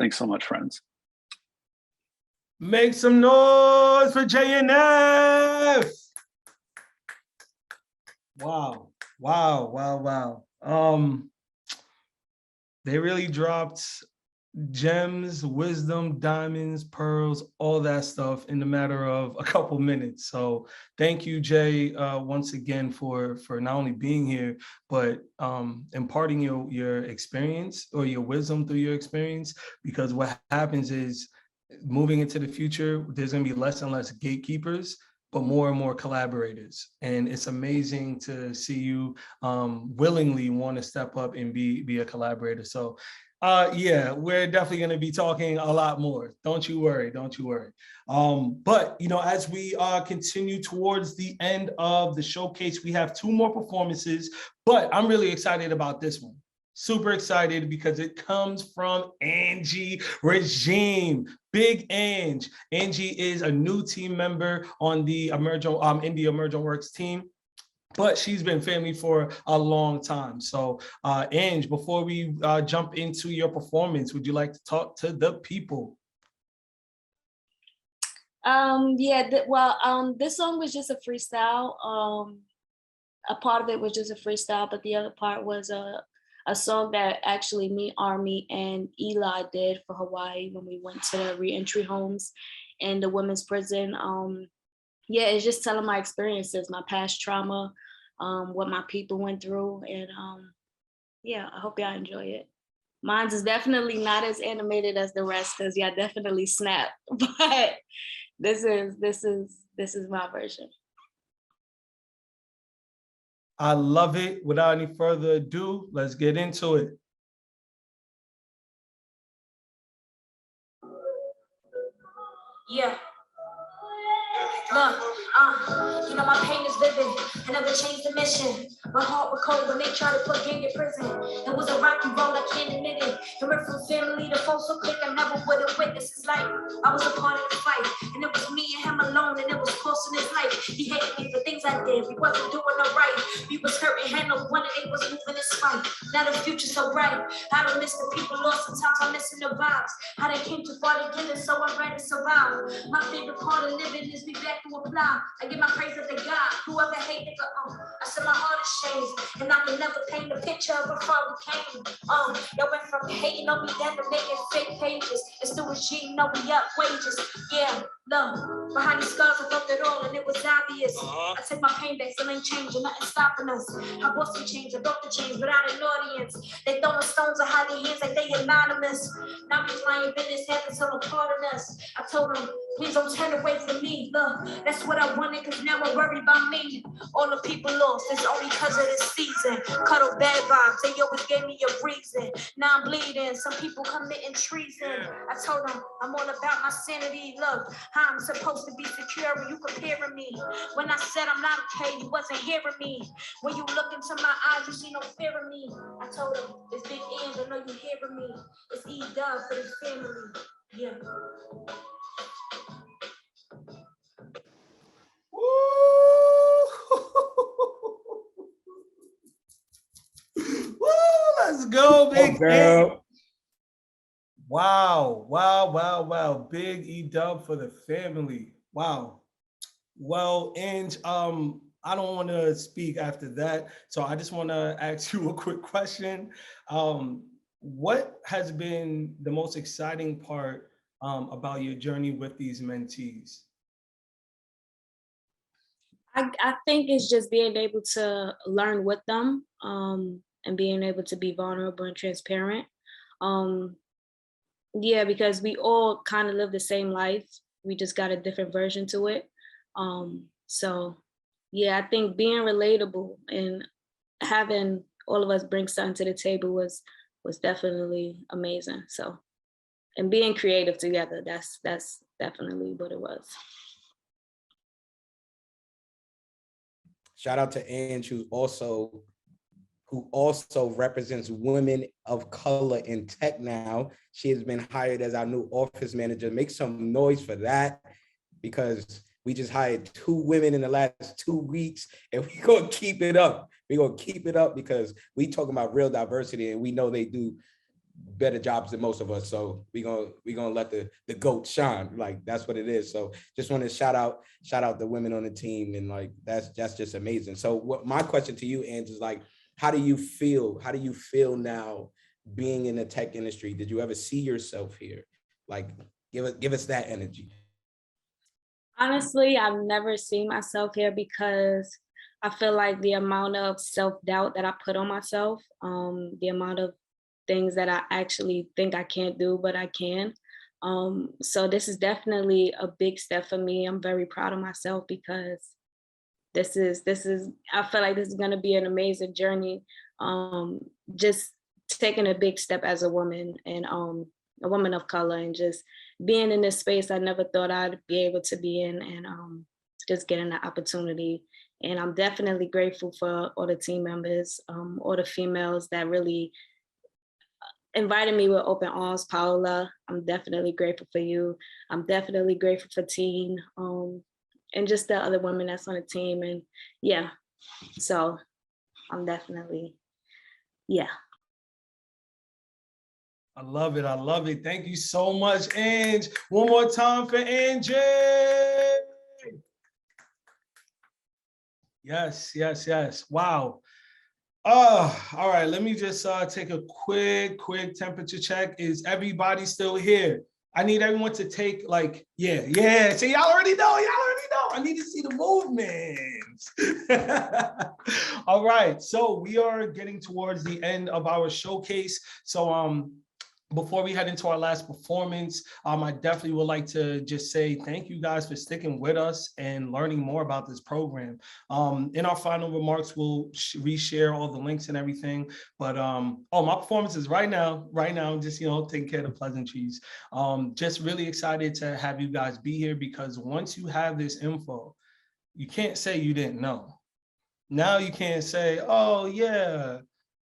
thanks so much, friends. Make some noise for JNF. Wow, wow, wow, wow. They really dropped gems, wisdom, diamonds, pearls, all that stuff in the matter of a couple minutes. So thank you, Jay, once again for not only being here, but imparting your experience or your wisdom through your experience. Because what happens is, moving into the future, there's going to be less and less gatekeepers, but more and more collaborators. And it's amazing to see you willingly want to step up and be a collaborator. So yeah, we're definitely going to be talking a lot more. Don't you worry, don't you worry. But you know, as we continue towards the end of the showcase, we have 2 more performances, but I'm really excited about this one. Super excited because it comes from Angie Regime. Big Angie. Angie is a new team member on the Emergent, in the Emergent Works team, but she's been family for a long time. So Angie, before we jump into your performance, would you like to talk to the people? Yeah, this song was just a freestyle. A part of it was just a freestyle, but the other part was a song that actually me, Army, and Eli did for Hawaii when we went to the reentry homes and the women's prison. Yeah, it's just telling my experiences, my past trauma, what my people went through, and yeah, I hope y'all enjoy it. Mine's is definitely not as animated as the rest, because y'all definitely snap, but this is my version. I love it. Without any further ado, let's get into it. Yeah. Look, You know my pain is vivid, I never changed the mission. My heart was cold when they tried to put me in prison. It was a rocky road, I can't admit it. It went from family to foes so quick, I never would have witnessed his life. I was a part of the fight, and it was me and him alone, and it was costing his life. He hated me for things I did, we wasn't doing it right. We was hurting, had no one, and they was moving this fight. Now the future's so bright, I don't miss the people lost, sometimes I'm missing the vibes. How they came too far together, so I'm ready to survive. My favorite part of living is be back to apply. I give my praise to God, whoever hate nigga, I said my heart is changed, and I can never paint a picture of how far we came. Y'all went from hating on me down to making fake pages, and still was cheating on me up wages. Yeah, look, behind these scars I felt it all, and it was obvious. I take my pain back, still ain't changing, nothing stopping us. I bought some change, I broke the chains without an audience. They throwing stones or hiding hands like they anonymous. Now we flying business happens so a part of us. I told them, please don't turn away from me. Look, that's what I wanted, cause now I'm worried about me. All the people lost, it's only cause of this season. Cuddle bad vibes, they always gave me a reason. Now I'm bleeding, some people committing treason. I told them, I'm all about my sanity. Look, how I'm supposed to be secure when you comparing me. When I said I'm not okay, you wasn't hearing me. When you look into my eyes, you see no fear in me. I told them, it's big ends, I know you hearing me. It's E.W for this family, yeah. Woo, let's go, Big girl. Wow, wow, wow, wow. Big E.W for the family. Wow. Well, and I don't want to speak after that. So I just want to ask you a quick question. What has been the most exciting part about your journey with these mentees? I think it's just being able to learn with them and being able to be vulnerable and transparent. Yeah, because we all kind of live the same life. We just got a different version to it. So yeah, I think being relatable and having all of us bring something to the table was definitely amazing. So, and being creative together, that's definitely what it was. Shout out to Ange, who also represents women of color in tech now. She has been hired as our new office manager. Make some noise for that, because we just hired 2 women in the last 2 weeks, and we're gonna keep it up. We're gonna keep it up because we talking about real diversity, and we know they do better jobs than most of us. So we're gonna let the GOAT shine. Like, that's what it is. So just want to shout out the women on the team, and like that's just amazing. So what my question to you, Ange, is like, how do you feel now being in the tech industry? Did you ever see yourself here? Like, give us that energy. Honestly, I've never seen myself here because I feel like the amount of self-doubt that I put on myself, the amount of things that I actually think I can't do, but I can. So this is definitely a big step for me. I'm very proud of myself because this is, I feel like this is gonna be an amazing journey. Just taking a big step as a woman and a woman of color, and just being in this space I never thought I'd be able to be in, and just getting the opportunity. And I'm definitely grateful for all the team members, all the females that really invited me with open arms. Paola, I'm definitely grateful for you. I'm definitely grateful for Teen, and just the other women that's on the team. And yeah, so I'm definitely, yeah. I love it. I love it. Thank you so much, Ange. One more time for Angie. Yes, yes, yes. Wow. All right. Let me just take a quick temperature check. Is everybody still here? I need everyone to take like, yeah. So y'all already know. I need to see the movements. All right. So we are getting towards the end of our showcase. So before we head into our last performance, I definitely would like to just say thank you guys for sticking with us and learning more about this program. In our final remarks, we'll reshare all the links and everything. But my performance is right now, just, taking care of the pleasantries. Just really excited to have you guys be here, because once you have this info, you can't say you didn't know. Now you can't say, oh yeah,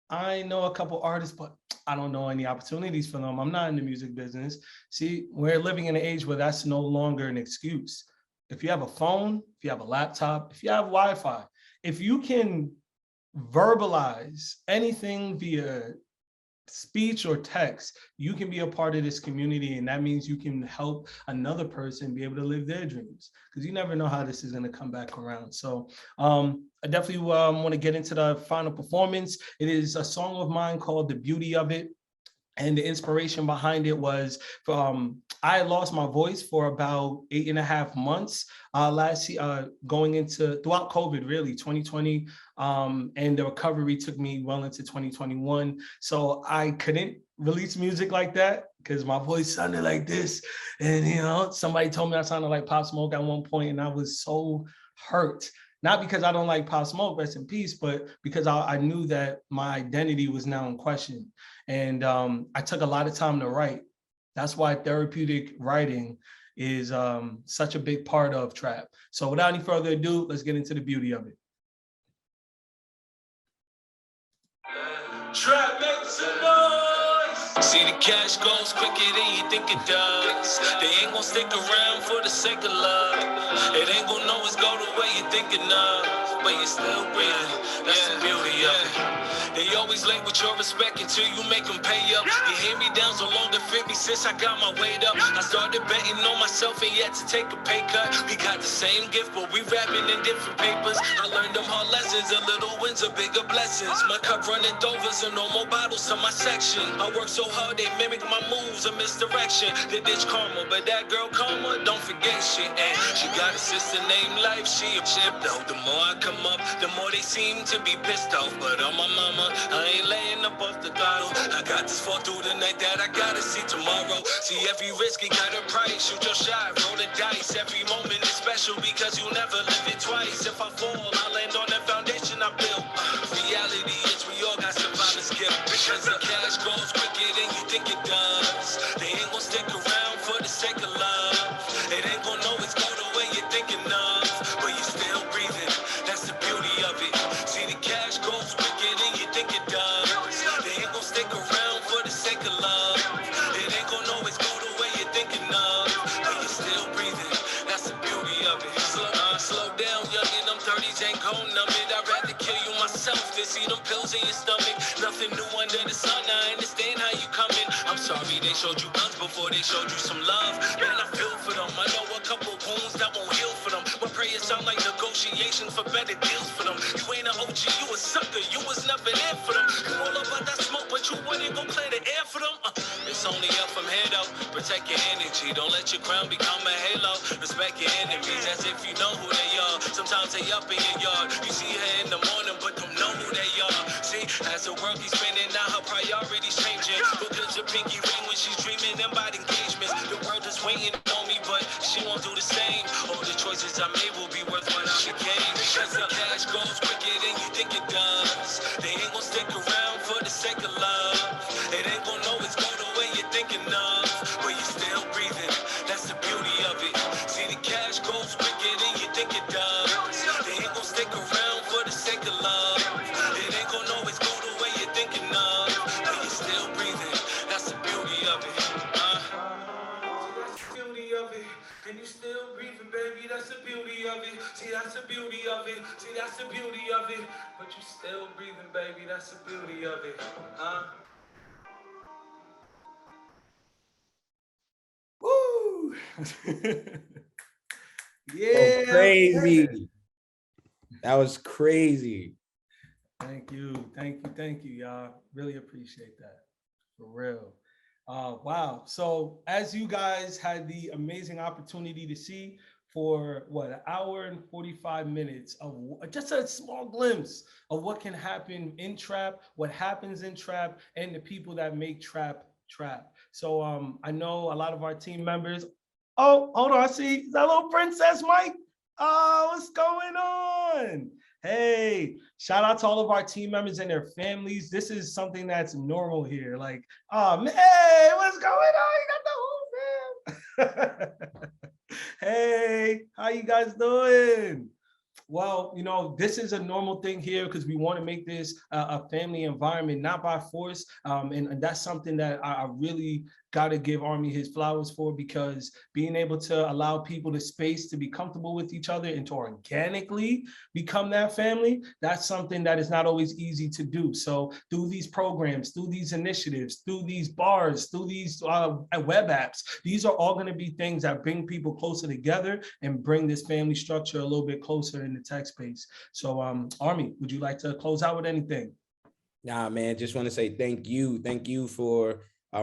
I know a couple artists, but I don't know any opportunities for them. I'm not in the music business. See, we're living in an age where that's no longer an excuse. If you have a phone, if you have a laptop, if you have Wi-Fi, if you can verbalize anything via speech or text, you can be a part of this community, and that means you can help another person be able to live their dreams, because you never know how this is going to come back around. So I definitely want to get into the final performance. It is a song of mine called The Beauty of It. And the inspiration behind it was I lost my voice for about 8.5 months last year, going into throughout COVID, really 2020, and the recovery took me well into 2021. So I couldn't release music like that because my voice sounded like this, and somebody told me I sounded like Pop Smoke at one point, and I was so hurt. Not because I don't like Pop Smoke, rest in peace, but because I knew that my identity was now in question. And I took a lot of time to write. That's why therapeutic writing is such a big part of trap. So without any further ado, let's get into the beauty of it. Trap makes some noise. See, the cash goes quicker than you think it does. They ain't gonna stick around for the sake of love. It ain't gonna always go the way you're thinking of, but you're still breathing. That's the beauty of it. They always late with your respect until you make them pay up. You hand me down so long to fit me since I got my weight up. I started betting on myself and yet to take a pay cut. We got the same gift, but we rapping in different papers. I learned them hard lessons, and little wins are bigger blessings. My cup running over, so no more bottles to my section. I work so hard, they mimic my moves, a misdirection. They ditch karma, but that girl karma, don't forget shit. And she got a sister named Life, she a chip though. The more I come up, the more they seem to be pissed off. But on my mama, I ain't laying up off the throttle. I got this fall through the night that I gotta see tomorrow. See, every risk, it got a price. Shoot your shot, roll the dice. Every moment is special because you never live it twice. If I fall, I land on the foundation I built. Reality is we all got survivor's guilt. Because the cash goes quicker than you think it does. They ain't gonna stick around for the sake of love. It ain't gonna always go the way you're thinking of, but you're still breathing. That's the beauty of it. See, the cash goes quicker than you think it does. They ain't gonna stick around for the sake of love. It ain't gonna always go the way you're thinking of, but you're still breathing. That's the beauty of it. Slow down, youngin', them 30s ain't gon' numb it. I'd rather kill you myself than see them pills in your stomach. Nothing new under the sun, I understand how you coming. I'm sorry they showed you guns before they showed you some love. Man, I feel for them. I know a couple wounds that won't heal for them. My prayers sound like negotiations for better deals for them. You ain't an OG, you a sucker. You was never there for them. You all about that smoke, but you wouldn't go clear the air for them. It's only up from here though. Protect your energy. Don't let your crown become a halo. Respect your enemies as if you know who they are. Sometimes they up in your yard. You see her in the morning, but don't know who they are. See, as the world keeps spinning, now her priorities changing. Because her pinky ring when she's dreaming about engagements. The world is waiting on me, but she won't do the same. All the choices I made will be worth what I became. Because the cash goes quicker than you think it does. They ain't gonna stick around for the sake of love. It ain't gonna always go the way you're thinking of, but you're still breathing. That's the beauty of it. See, the cash goes quicker than you think it does. They ain't gonna stick around for the sake of love. It ain't gonna always go the way you're thinking of, but you're still breathing. That's the beauty of it. That's the beauty of it. And you still breathing, baby. That's the beauty of it. See, that's the beauty of it. See, that's the beauty of it. But you still breathing, baby. That's the beauty of it. Woo! Oh, Yeah. crazy. That was crazy. Thank you, y'all. Really appreciate that, for real. Wow. So as you guys had the amazing opportunity to see for what, an hour and 45 minutes of just a small glimpse of what can happen in trap, what happens in trap, and the people that make trap. So I know a lot of our team members. Oh, hold on. I see that little princess, Mike. Oh, what's going on? Hey, shout out to all of our team members and their families. This is something that's normal here. Like, oh man, hey, what's going on? You got the whole fam. Hey, how you guys doing? Well, you know, this is a normal thing here because we want to make this a family environment, not by force. And that's something that I really got to give Army his flowers for, because being able to allow people the space to be comfortable with each other and to organically become that family, that's something that is not always easy to do. So through these programs, through these initiatives, through these bars, through these web apps, these are all going to be things that bring people closer together and bring this family structure a little bit closer in the tech space. So Army, would you like to close out with anything? Nah, man, just want to say thank you. Thank you for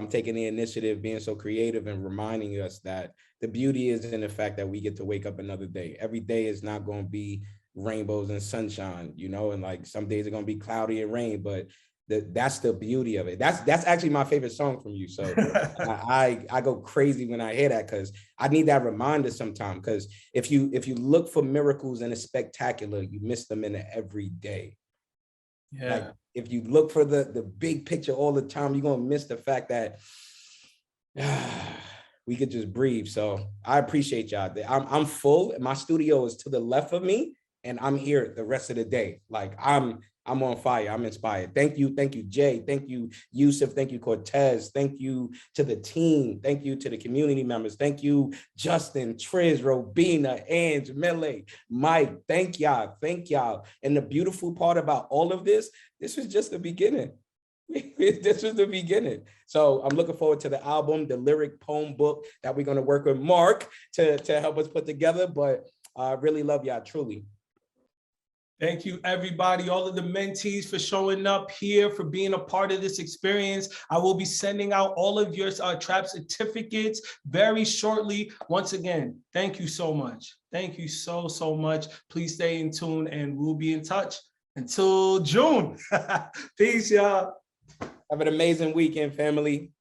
taking the initiative, being so creative, and reminding us that the beauty is in the fact that we get to wake up another day. Every day is not going to be rainbows and sunshine, you know, and like some days are going to be cloudy and rain, but that's the beauty of it. That's actually my favorite song from you. So I go crazy when I hear that, because I need that reminder sometime. Because if you look for miracles in the spectacular, you miss them in the everyday. Yeah. Like, if you look for the big picture all the time, you're gonna miss the fact that we could just breathe. So I appreciate y'all. I'm full. My studio is to the left of me, and I'm here the rest of the day. Like I'm on fire. I'm inspired. Thank you, Jay. Thank you, Yusuf. Thank you, Cortez. Thank you to the team. Thank you to the community members. Thank you, Justin, Triz, Robina, Ange, Mele, Mike. Thank y'all. And the beautiful part about all of this was just the beginning. This was the beginning. So I'm looking forward to the album, the lyric poem book that we're going to work with Mark to help us put together. But I really love y'all, truly. Thank you, everybody, all of the mentees for showing up here, for being a part of this experience. I will be sending out all of your TRAP certificates very shortly. Once again, thank you so much. Thank you so much. Please stay in tune and we'll be in touch until June. Peace, y'all. Have an amazing weekend, family.